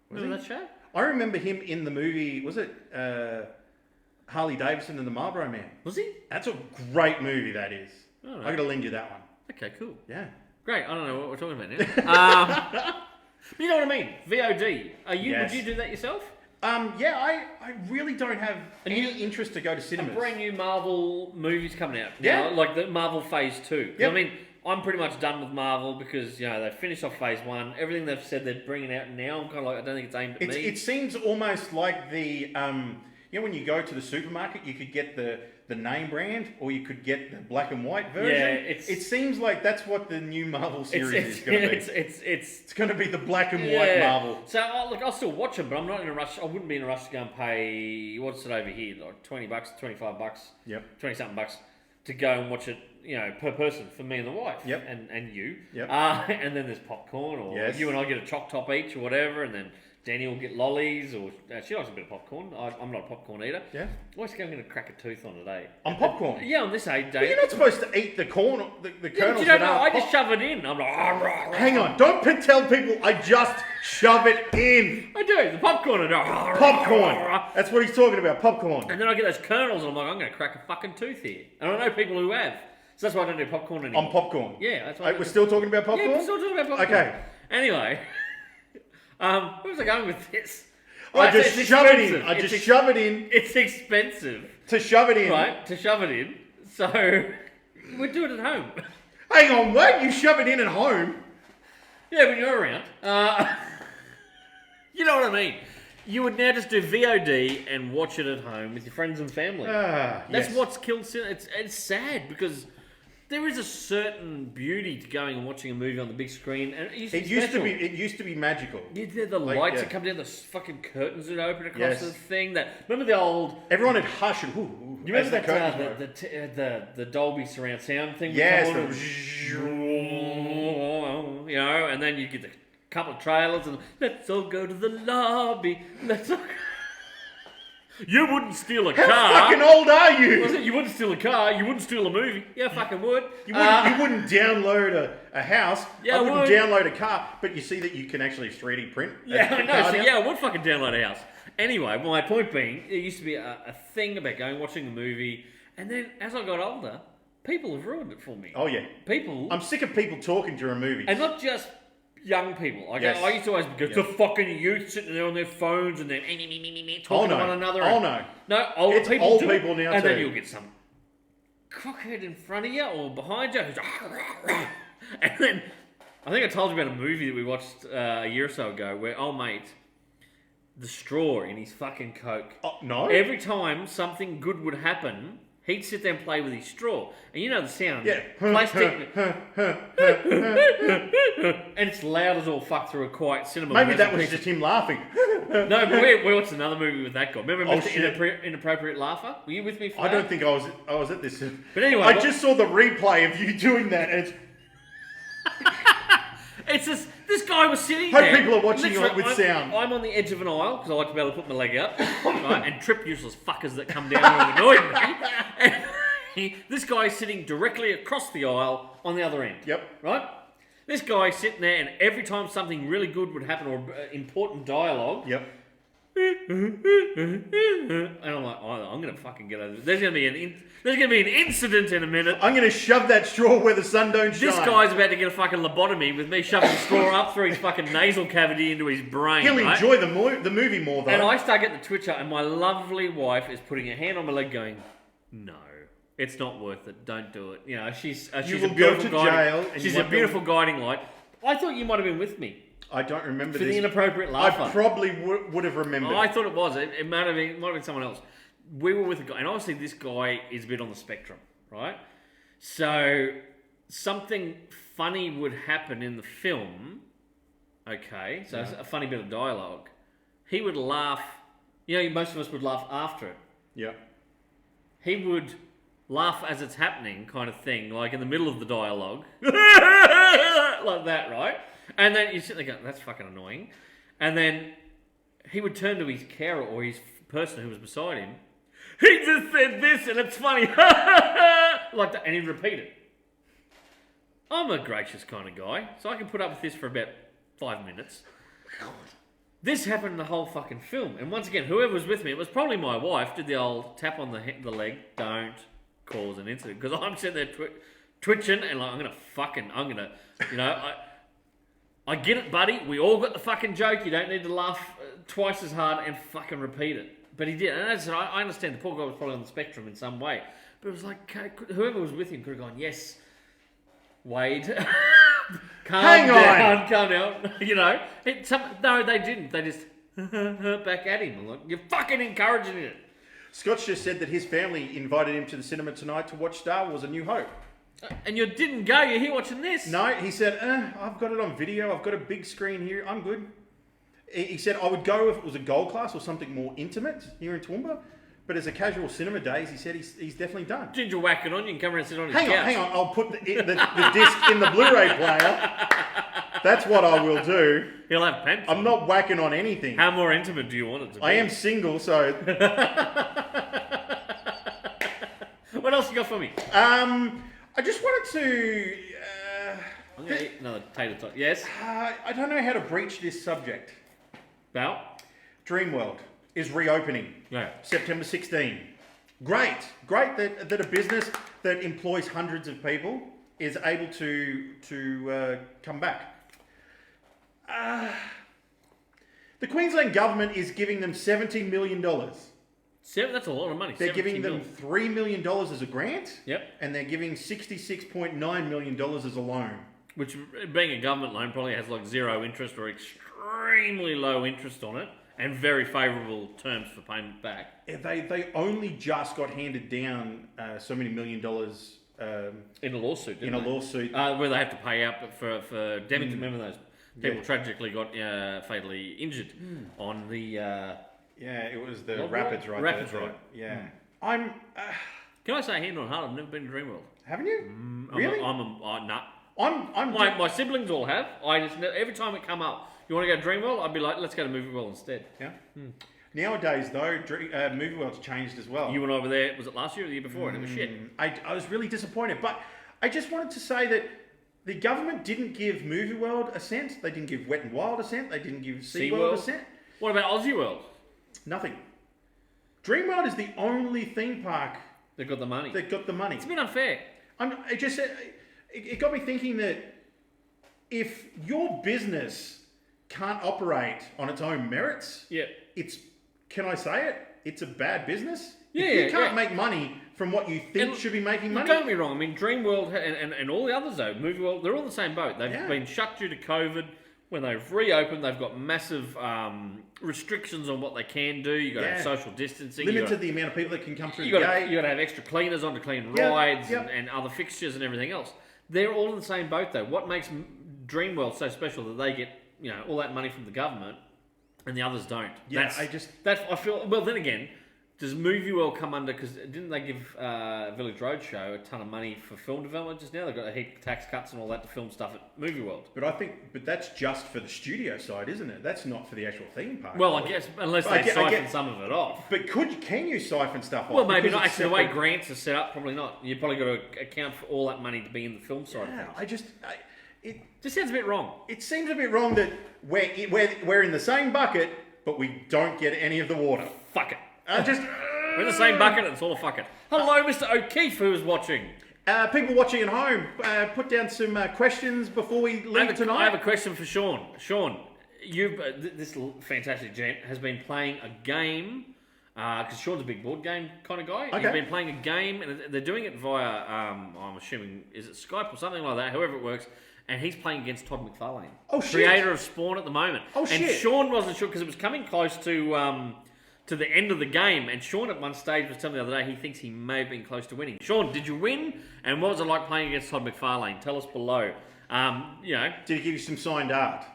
Remember that show? I remember him in the movie, was it Harley Davidson and the Marlboro Man? Was he? That's a great movie, that is. Oh, I got to lend you that one. Okay, cool. Yeah. Great. I don't know what we're talking about now. You know what I mean? VOD. Yes. Would you do that yourself? Yeah, I really don't have any interest to go to cinemas. Brand new Marvel movies coming out. Yeah. Now, like the Marvel Phase 2. Yep. I mean, I'm pretty much done with Marvel because, they finished off Phase 1. Everything they've said they're bringing out now, I'm kind of like, I don't think it's aimed at me. It seems almost like the, when you go to the supermarket, you could get the name brand or you could get the black and white version. Yeah, it seems like that's what the new Marvel series is going to be. It's going to be the black and white Marvel. So, I'll still watch them, but I'm not in a rush. I wouldn't be in a rush to go and pay, what's it over here, like $20, $25, Yep. 20-something bucks to go and watch it, per person for me and the wife. Yep. And you. Yep. And then there's popcorn, or Yes. you and I get a choc top each or whatever, and then Danny will get lollies, or she likes a bit of popcorn. I'm not a popcorn eater. Yeah. I'm going to crack a tooth on today. On popcorn? Yeah, on this age, But Dave. you're not supposed to eat the corn, the Yeah, kernels but you that don't know. aren't I just shove it in. I'm like, Hang on, don't tell people I just shove it in. I do. The popcorn. I do. Popcorn. That's what he's talking about, popcorn. And then I get those kernels, and I'm like, I'm going to crack a fucking tooth here. And I know people who have. So that's why I don't do popcorn anymore. On popcorn? Yeah, that's why. We're still talking about popcorn? Yeah, we're still talking about popcorn. Okay. Anyway, where was I going with this? I just it's shove it in. expensive. I just shove it in. It's expensive, To shove it in. right? To shove it in. So we do it at home. Hang on, what? You shove it in at home? Yeah, when you're around. You know what I mean. You would now just do VOD and watch it at home with your friends and family. That's Yes. what's killed cinema. It's sad because there is a certain beauty to going and watching a movie on the big screen, and it used to be magical. Yeah, the Like, lights yeah. that come down, the fucking curtains that open across Yes. the thing. Remember the old. Everyone would hush and ooh, You remember as the curtains that were- the Dolby surround sound thing? would Yes. come on and, and then you get the couple of trailers and let's all go to the lobby. Let's all. You wouldn't steal a How car. fucking old are you? Was it? You wouldn't steal a car. You wouldn't steal a movie. Yeah, I fucking would. You wouldn't download a house. Yeah, I I wouldn't would. download a car, but you see that you can actually 3D print. Yeah, I a know. car So now? yeah, I would fucking download a house. Anyway, my point being, there used to be a thing about going watching a movie, and then as I got older, people have ruined it for me. Oh yeah. People, I'm sick of people talking during movies. and not just young people. Like Yes. I used to always go, the fucking youth sitting there on their phones and then talking no. to one another. Oh, and- no. No, old It's people old do it, people now and then too. you'll get some cockhead in front of you or behind you who's and then I think I told you about a movie that we watched a year or so ago where old mate, the straw in his fucking Coke. Oh, no. Every time something good would happen, he'd sit there and play with his straw. And you know the sound. Yeah. Plastic. And it's loud as all fuck through a quiet cinema. Maybe When that there's was a just him laughing. No, but we watched another movie with that guy. Remember Oh, Mr. shit. Inappropriate Laugher? Were you with me for I that? don't think I was at this. But anyway, I just saw the replay of you doing that, and it's It's just, this guy was sitting Hope there. people are watching Literally, it with I'm- sound. I'm on the edge of an aisle because I like to be able to put my leg up, right, and trip useless fuckers that come down and annoy me. And this guy is sitting directly across the aisle on the other end. Yep. Right? This guy sitting there, and every time something really good would happen or important dialogue, Yep. and I'm like, oh, I'm gonna fucking get over this. There's gonna be an incident in a minute. I'm going to shove that straw where the sun don't shine. This guy's about to get a fucking lobotomy with me shoving the straw up through his fucking nasal cavity into his brain. He'll right? enjoy the movie more, though. And I start getting the twitcher, and my lovely wife is putting her hand on my leg, going, "No, it's not worth it. Don't do it." You know, she's You a will go beautiful to guiding. jail and She's you a won't beautiful guiding light. I thought you might have been with me I don't remember for this. the inappropriate laugher. I probably would have remembered. I thought it was. It might have been someone else. We were with a guy, and obviously this guy is a bit on the spectrum, right? So something funny would happen in the film. Okay, so it's a funny bit of dialogue. He would laugh. You know, most of us would laugh after it. Yeah. He would laugh as it's happening, kind of thing, like in the middle of the dialogue, like that, right? And then you sit there going, "That's fucking annoying," and then he would turn to his carer or his person who was beside him. He just said this, and it's funny, like that, and he'd repeat it. I'm a gracious kind of guy, so I can put up with this for about 5 minutes. This happened in the whole fucking film, and once again, whoever was with me, it was probably my wife, did the old tap on the leg, don't cause an incident, because I'm sitting there twitching and like, I get it, buddy. We all got the fucking joke. You don't need to laugh twice as hard and fucking repeat it. But he did. And as I said, I understand the poor guy was probably on the spectrum in some way. But it was like, whoever was with him could have gone, yes, Wade, calm down. You know, no, they didn't. They just back at him. I'm like, you're fucking encouraging it. Scott's just said that his family invited him to the cinema tonight to watch Star Wars: A New Hope. And you didn't go. You're here watching this. No, he said, I've got it on video. I've got a big screen here. I'm good. He said, I would go if it was a gold class or something more intimate here in Toowoomba. But as a casual cinema days, he said he's definitely done. Ginger whack it on. You can come around and sit on his couch. Hang on. I'll put the disc in the Blu-ray player. That's what I will do. He'll have pants. I'm not whacking on anything. How more intimate do you want it to be? I am single, so... What else you got for me? I just wanted to... I'm going to eat another tater tot. Yes? I don't know how to breach this subject. About? Dreamworld is reopening. Yeah. September 16. Great that a business that employs hundreds of people is able to come back. The Queensland government is giving them $70 million. That's a lot of money. They're giving them $3 million as a grant. Yep. And they're giving $66.9 million as a loan. Which, being a government loan, probably has like zero interest or extremely low interest on it, and very favourable terms for payment back. Yeah, they only just got handed down so many $1 million in a lawsuit. In a lawsuit, where they have to pay out for damage. Remember those people tragically got fatally injured on the. Yeah, it was the Log Rapids, Road? right? Rapids, There, right. Yeah. I'm. Can I say hand on heart? I've never been to Dreamworld. Haven't you? Really? Nah. I'm. My siblings all have. I just every time it come up, you want to go to Dreamworld? I'd be like, let's go to Movie World instead. Yeah. Nowadays, though, Movie World's changed as well. You and I were there. Was it last year or the year before? And it was shit. I was really disappointed, but I just wanted to say that the government didn't give Movie World a cent. They didn't give Wet and Wild a cent. They didn't give SeaWorld a cent. What about Aussie World? Nothing. Dreamworld is the only theme park They've got the money. It's a bit unfair. It got me thinking that if your business can't operate on its own merits, can I say it? It's a bad business. Yeah, if you can't make money from what you think should be making money. Don't get me wrong. I mean, Dreamworld and all the others though, Movie World, they're all in the same boat. They've been shut due to COVID. When they've reopened, they've got massive restrictions on what they can do. You've got to have social distancing. Limited the amount of people that can come through the gate. You've got to have extra cleaners on to clean rides and other fixtures and everything else. They're all in the same boat though. What makes Dreamworld so special that they get all that money from the government and the others don't? Yeah, I feel. Well, then again, does Movie World come under? Because didn't they give Village Roadshow a ton of money for film development just now? They've got a heap of tax cuts and all that to film stuff at Movie World. But that's just for the studio side, isn't it? That's not for the actual theme park. Well, I guess unless they siphon some of it off. But can you siphon stuff off? Well, maybe not. Actually, the way grants are set up, probably not. You've probably got to account for all that money to be in the film side of things. It just sounds a bit wrong. It seems a bit wrong that we're in the same bucket, but we don't get any of the water. Fuck it. We're in the same bucket and it's all a fuck it. Hello, Mr. O'Keefe, who is watching. People watching at home, put down some questions before we leave tonight. I have a question for Sean. Sean, this fantastic gent has been playing a game, because Sean's a big board game kind of guy. Okay. He's been playing a game, and they're doing it via, I'm assuming, is it Skype or something like that, however it works. And he's playing against Todd McFarlane. Oh, shit. Creator of Spawn at the moment. Oh, shit. And Sean wasn't sure, because it was coming close to the end of the game, and Sean at one stage was telling me the other day he thinks he may have been close to winning. Sean, did you win? And what was it like playing against Todd McFarlane? Tell us below. Did he give you some signed art?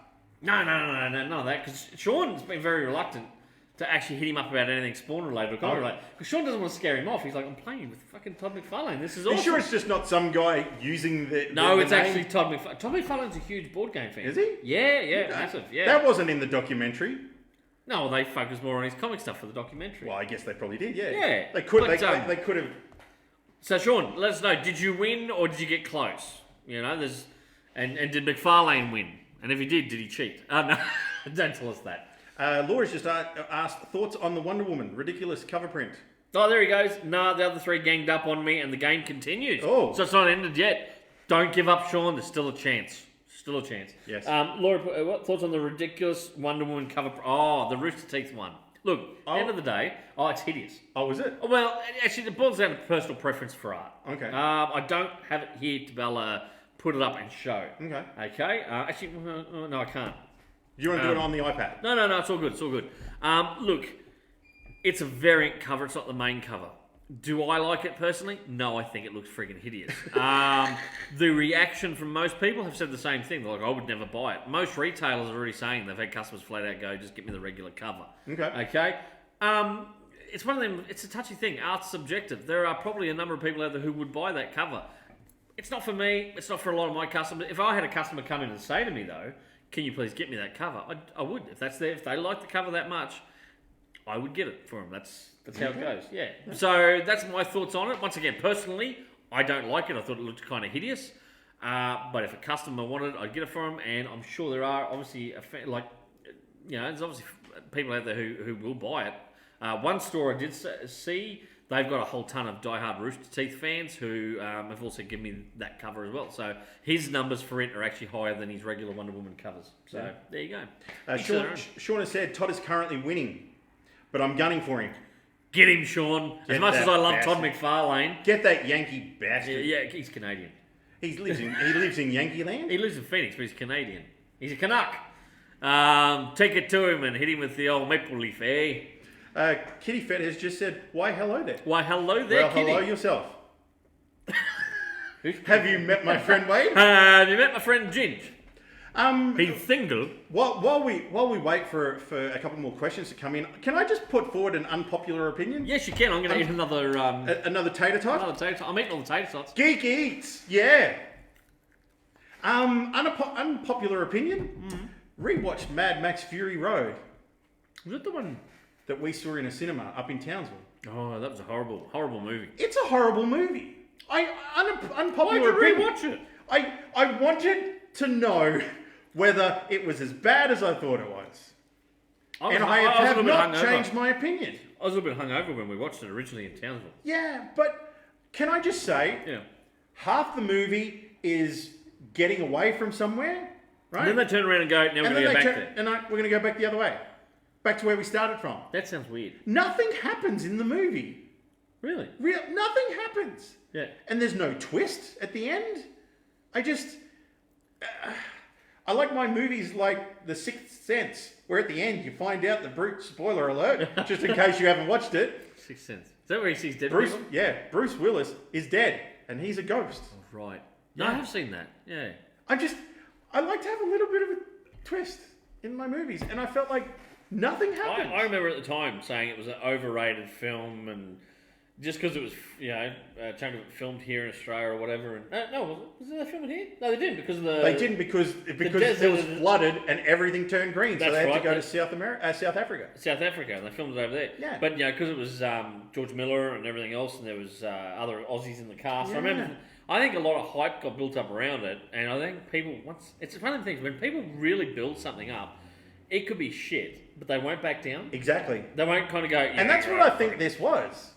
No, none of that, because Sean's been very reluctant to actually hit him up about anything Spawn related or comedy related. Because Sean doesn't want to scare him off. He's like, I'm playing with fucking Todd McFarlane. This is awesome. Are you sure it's just not some guy using the No, it's name? actually Todd McFarlane. Todd McFarlane's a huge board game fan. Is he? Yeah, massive, yeah. That wasn't in the documentary. No, they focused more on his comic stuff for the documentary. Well, I guess they probably did, yeah. Yeah. They could have... So, Sean, let us know, did you win or did you get close? And did McFarlane win? And if he did he cheat? No, don't tell us that. Laura's just asked thoughts on the Wonder Woman ridiculous cover print. Oh, there he goes. No, the other three ganged up on me and the game continues. Oh. So it's not ended yet. Don't give up, Sean. There's still a chance. Still a chance. Yes. Laura, what thoughts on the ridiculous Wonder Woman cover? Oh, the Rooster Teeth one. Look, end of the day, it's hideous. Oh, is it? Well, actually, it boils down to personal preference for art. Okay. I don't have it here to be able to put it up and show. Okay. Okay? Actually, no, I can't. Do you want to do it on the iPad? No, it's all good. It's all good. Look, it's a variant cover. It's not the main cover. Do I like it personally? No, I think it looks freaking hideous. The reaction from most people have said the same thing. They're like, I would never buy it. Most retailers are already saying they've had customers flat out go, just get me the regular cover. Okay? It's one of them, it's a touchy thing. Art's subjective. There are probably a number of people out there who would buy that cover. It's not for me. It's not for a lot of my customers. If I had a customer come in and say to me, though, can you please get me that cover? I would. If that's there, if they like the cover that much, I would get it for them. That's how it goes. Yeah. So that's my thoughts on it. Once again, personally, I don't like it. I thought it looked kind of hideous. But if a customer wanted it, I'd get it for them. And I'm sure there are obviously there's obviously people out there who will buy it. One store I did see, they've got a whole ton of diehard Rooster Teeth fans who have also given me that cover as well. So his numbers for it are actually higher than his regular Wonder Woman covers. So there you go. Sean has said Todd is currently winning, but I'm gunning for him. Get him, Sean. As much as I love Todd McFarlane. Get that Yankee bastard. Yeah, he's Canadian. He lives in Yankee land? He lives in Phoenix, but he's Canadian. He's a Canuck. Take it to him and hit him with the old maple leaf, eh? Kitty Fed has just said, why hello there? Why hello there, Kitty? Hello yourself. Have you met my friend Wade? Have you met my friend Ginge? He's single. While we wait for a couple more questions to come in, can I just put forward an unpopular opinion? Yes, you can. I'm going to eat another... another tater tot? Another tater tot. I'm eating all the tater tots. Geek Eats, yeah. Unpopular opinion? Mm-hmm. Rewatched Mad Max Fury Road. Was that the one... that we saw in a cinema up in Townsville? Oh, that was a horrible, horrible movie. It's a horrible movie. Unpopular Why'd you opinion. rewatch it? I wanted to know whether it was as bad as I thought it was. I have not changed my opinion. I was a little bit hungover when we watched it originally in Townsville. Yeah, but can I just say, half the movie is getting away from somewhere, right? And then they turn around and go, now we're going to go back there. And we're going to go back the other way. Back to where we started from. That sounds weird. Nothing happens in the movie. Really? Nothing happens. Yeah. And there's no twist at the end. I like my movies like The Sixth Sense, where at the end you find out the brute, spoiler alert, just in case you haven't watched it. Sixth Sense. Is that where he sees dead people? Yeah, Bruce Willis is dead, and he's a ghost. Oh, right. No, I have seen that. Yeah. I like to have a little bit of a twist in my movies, and I felt like nothing happened. I remember at the time saying it was an overrated film, and just because it was, chunk of it filmed here in Australia or whatever. And was it filmed here? No, they didn't because of the. They didn't because it was flooded and everything turned green, so they had to go to South Africa. South Africa, and they filmed it over there. Yeah. But because it was George Miller and everything else, and there was other Aussies in the cast. Yeah. I remember. I think a lot of hype got built up around it, and I think people it's one of the things when people really build something up. It could be shit, but they won't back down. Exactly. They won't kind of go... and that's what I think this was.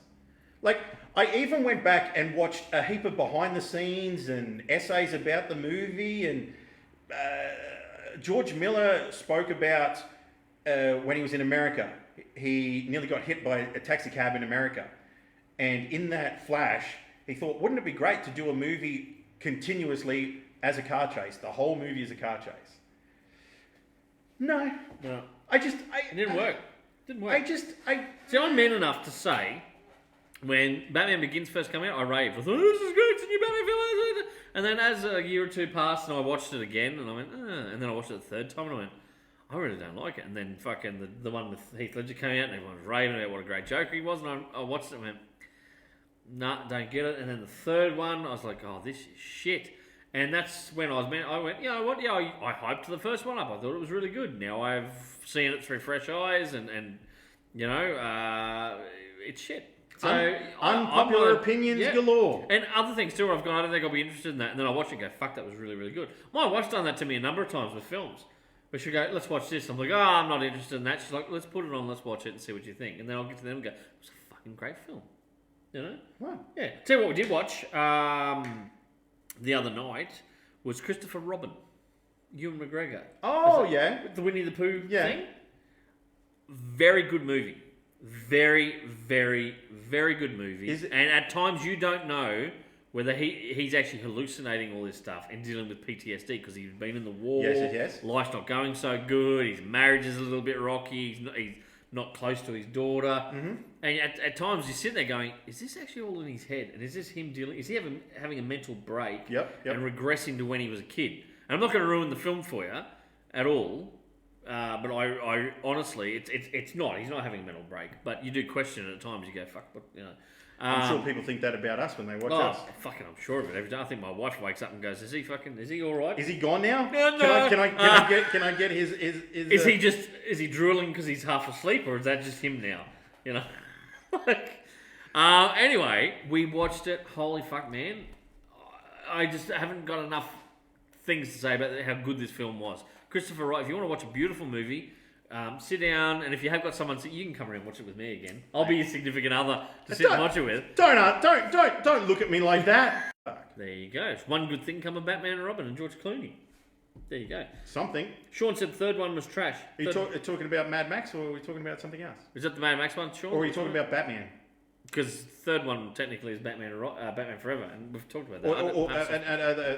Like, I even went back and watched a heap of behind the scenes and essays about the movie, and George Miller spoke about when he was in America. He nearly got hit by a taxi cab in America. And in that flash, he thought, wouldn't it be great to do a movie continuously as a car chase? The whole movie is a car chase. No. It didn't work. See, I'm man enough to say, when Batman Begins first came out, I raved. I thought, this is good, it's a new Batman film. And then as a year or two passed, and I watched it again, and I went, and then I watched it the third time, and I went, I really don't like it. And then fucking the one with Heath Ledger came out, and everyone was raving about what a great Joker he was, and I watched it and went, nah, don't get it. And then the third one, I was like, oh, this is shit. And that's when I went, you know what, I hyped the first one up. I thought it was really good. Now I've seen it through fresh eyes and it's shit. So unpopular opinions galore. And other things too, where I've gone, I don't think I'll be interested in that. And then I watch it and go, fuck, that was really, really good. My wife's done that to me a number of times with films. But she'll go, let's watch this. I'm like, I'm not interested in that. She's like, let's put it on, let's watch it and see what you think. And then I'll get to them and go, it was a fucking great film. You know? Wow. Yeah. Tell you what we did watch. the other night was Christopher Robin, Ewan McGregor. Oh, yeah. The Winnie the Pooh Yeah. thing. Very good movie. Very, very, very good movie. Is it- And at times you don't know whether he's actually hallucinating all this stuff and dealing with PTSD because he's been in the war. Yes. Life's not going so good. His marriage is a little bit rocky. He's not close to his daughter. Mm-hmm. And at times you sit there going, is this actually all in his head? And is this him dealing? Is he having a mental break? Yep. And regressing to when he was a kid? And I'm not going to ruin the film for you at all. But I honestly, it's not. He's not having a mental break. But you do question it at times. You go, fuck, what, you know. I'm sure people think that about us when they watch us. Fucking, I'm sure of it. Every time I think my wife wakes up and goes, is he all right? Is he gone now? No. Can I get his? Is he drooling because he's half asleep, or is that just him now? You know. Anyway, we watched it. Holy fuck, man! I just haven't got enough things to say about how good this film was. Christopher Wright. If you want to watch a beautiful movie, sit down, and if you have got someone, you can come around and watch it with me again. I'll be your significant other to sit and watch it with. Don't look at me like that. There you go. It's one good thing come of Batman and Robin and George Clooney. There you go. Something. Sean said the third one was trash. Are you talking about Mad Max, or are we talking about something else? Is that the Mad Max one, Sean? Or are you talking about Batman? Because third one technically is Batman Forever, and we've talked about that. Or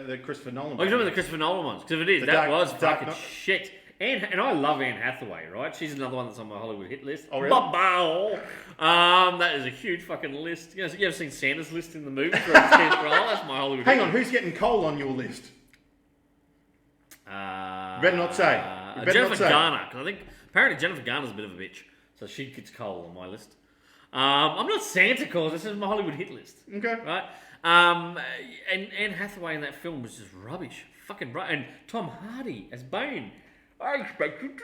the Christopher Nolan. Oh, you're talking about the Christopher Nolan ones? Because if it is, that was fucking shit. And I love Anne Hathaway, right? She's another one that's on my Hollywood hit list. Oh, really? That is a huge fucking list. You ever seen Santa's list in the movie for a 10th role? That's my Hollywood Hang hit on, who's getting coal on your list? You better not say. You better Jennifer not say. Garner, because I think apparently Jennifer Garner's a bit of a bitch, so she gets coal on my list. I'm not Santa Claus. This is my Hollywood hit list. Okay. Right. And Anne Hathaway in that film was just rubbish. Fucking right. And Tom Hardy as Bane. I expect you to die.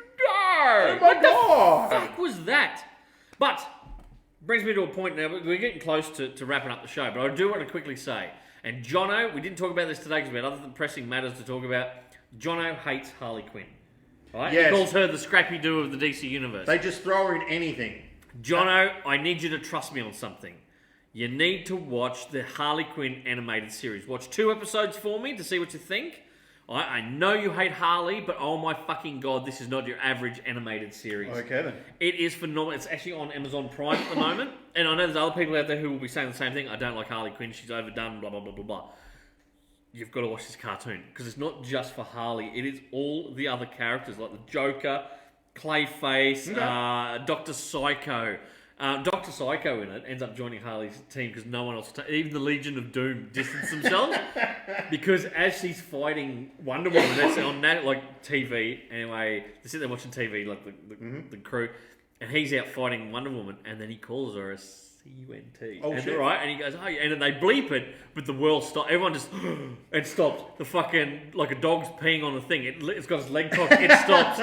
Oh my God! What the fuck was that? But brings me to a point now. We're getting close to wrapping up the show, but I do want to quickly say, and Jono, we didn't talk about this today because we had other pressing matters to talk about. Jono hates Harley Quinn. Right? Yes. He calls her the Scrappy Doo of the DC universe. They just throw her in anything. Jono, I need you to trust me on something. You need to watch the Harley Quinn animated series. Watch 2 episodes for me to see what you think. I know you hate Harley, but oh my fucking God, this is not your average animated series. Okay then. It is phenomenal. It's actually on Amazon Prime at the moment. And I know there's other people out there who will be saying the same thing. I don't like Harley Quinn. She's overdone, blah, blah, blah, blah, blah. You've got to watch this cartoon. Because it's not just for Harley. It is all the other characters like the Joker, Clayface, Dr. Psycho. Dr. Psycho in it ends up joining Harley's team because no one else, even the Legion of Doom, distance themselves because as she's fighting Wonder Woman, that's on that like TV. Anyway, they sit there watching TV like the crew, and he's out fighting Wonder Woman, and then he calls her a C-U-N-T. Oh, and shit. Right, and he goes, oh, and then they bleep it, but the world stops. Everyone just it stops. The fucking like a dog's peeing on the thing. It's got its leg cocked. It stops.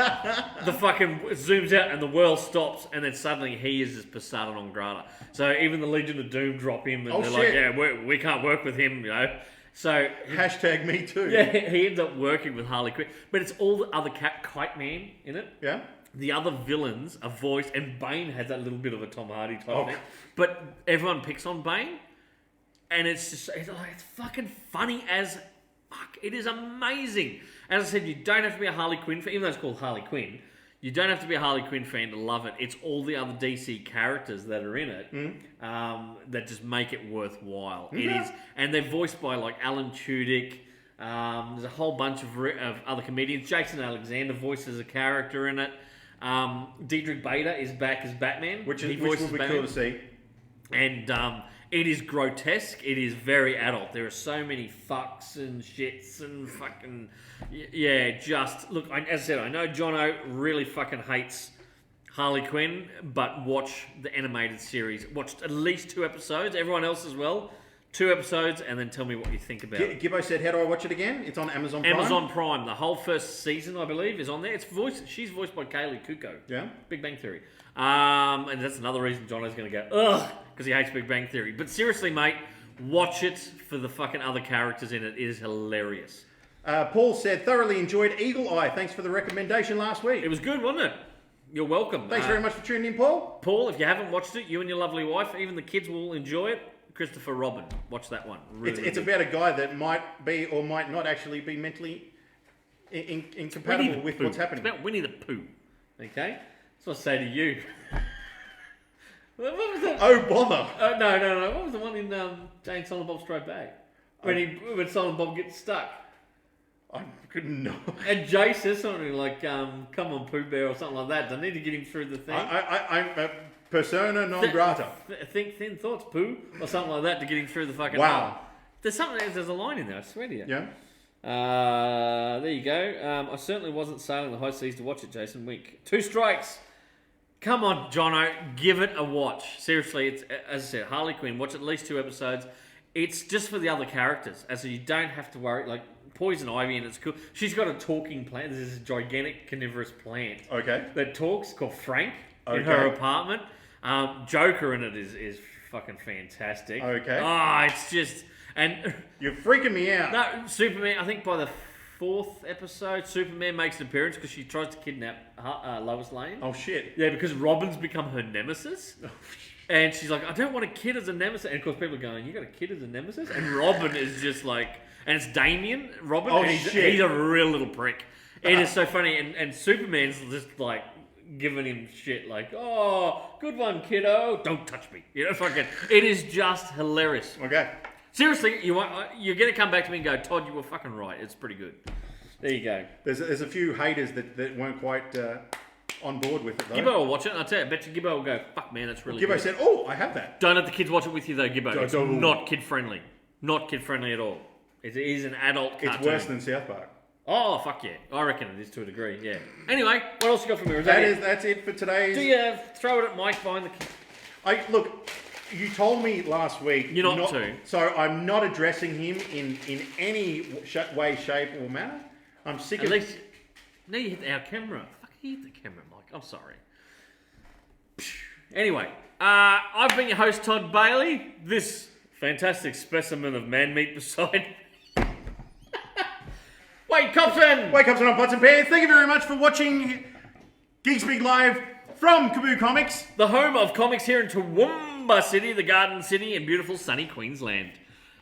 The fucking it zooms out, and the world stops, and then suddenly he is just persona non grata. So even the Legion of Doom drop him, and they're like, yeah, we can't work with him, you know. So Hashtag me too. yeah, he ends up working with Harley Quinn, but it's all the other Kite Man in it. Yeah. The other villains are voiced, and Bane has that little bit of a Tom Hardy type Oh. thing. But everyone picks on Bane, and it's fucking funny as fuck. It is amazing. As I said, you don't have to be a Harley Quinn fan, even though it's called Harley Quinn. You don't have to be a Harley Quinn fan to love it. It's all the other DC characters that are in it that just make it worthwhile. It is, and they're voiced by like Alan Tudyk. There's a whole bunch of other comedians. Jason Alexander voices a character in it. Diedrich Bader is back as Batman, Which He would voices be Batman. cool to see. And it is grotesque. It is very adult. There are so many fucks and shits and fucking just look. As I said, I know Jono really fucking hates Harley Quinn, but watch the animated series. Watch at least 2 episodes. Everyone else as well. 2 episodes, and then tell me what you think about it. Gibbo said, "How do I watch it again?" It's on Amazon Prime. Amazon Prime. The whole first season, I believe, is on there. She's voiced by Kaylee Kuko. Yeah. Big Bang Theory. And that's another reason Jono's going to go, ugh, because he hates Big Bang Theory. But seriously, mate, watch it for the fucking other characters in it. It is hilarious. Paul said, "Thoroughly enjoyed Eagle Eye. Thanks for the recommendation last week." It was good, wasn't it? You're welcome. Thanks very much for tuning in, Paul. Paul, if you haven't watched it, you and your lovely wife, even the kids will enjoy it. Christopher Robin. Watch that one. It's about a guy that might be or might not actually be mentally incompatible with what's happening. It's about Winnie the Pooh. Okay? That's what I say to you. What was that? Oh, bother. No. What was the one in Jane Silent Bob Straight Back? When Silent Bob gets stuck. I couldn't know. And Jay says something like, come on, Pooh Bear, or something like that. I need to get him through the thing. I'm persona non grata. Think thin thoughts, Pooh, or something like that to get him through the fucking... Wow. There's a line in there, I swear to you. Yeah. There you go. I certainly wasn't sailing the high seas to watch it, Jason. Wink. 2 strikes. Come on, Jono, give it a watch. Seriously, it's, as I said, Harley Quinn. Watch at least 2 episodes. It's just for the other characters, as you don't have to worry. Like Poison Ivy, and it's cool. She's got a talking plant. There's this gigantic carnivorous plant. Okay. That talks, called Frank, in her apartment. Joker in it is fucking fantastic. Okay. It's just... And you're freaking me out. No, Superman, I think by the 4th episode, Superman makes an appearance because she tries to kidnap Lois Lane. Oh, shit. Yeah, because Robin's become her nemesis. And she's like, I don't want a kid as a nemesis. And of course, people are going, you got a kid as a nemesis? And Robin is just like, and it's Damien, Robin. Oh, and shit. He's a real little prick. It is so funny. And Superman's just like, giving him shit like, oh, good one, kiddo. Don't touch me. You know, fucking, it is just hilarious. Okay. Seriously, you're going to come back to me and go, Todd, you were fucking right. It's pretty good. There you go. There's a few haters that weren't quite on board with it, though. Gibbo will watch it, and I'll tell you, I bet you Gibbo will go, fuck, man, that's really Gibbo good. said, oh, I have that. Don't let the kids watch it with you, though, Gibbo. It's Don't. not kid-friendly. Not kid-friendly at all. It is an adult cartoon. It's worse than South Park. Oh, fuck yeah. I reckon it is to a degree, yeah. Anyway, what else you got for me? That's it for today's... Do you throw it at Mike behind the... Look... You told me last week... You're not to. So I'm not addressing him in any way, shape or manner. I'm sick at of... least... Now you hit our camera. Fuck, you hit the camera, Mike. I'm sorry. Anyway, I've been your host, Todd Bailey. This fantastic specimen of man meat beside... Wade Copson! Wade Copson on Pots and Pans. Thank you very much for watching Geek Speak Live from Kaboo Comics. The home of comics here in Toowoomba City, the Garden City in beautiful sunny Queensland.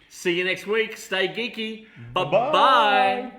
See you next week. Stay geeky. Bye-bye.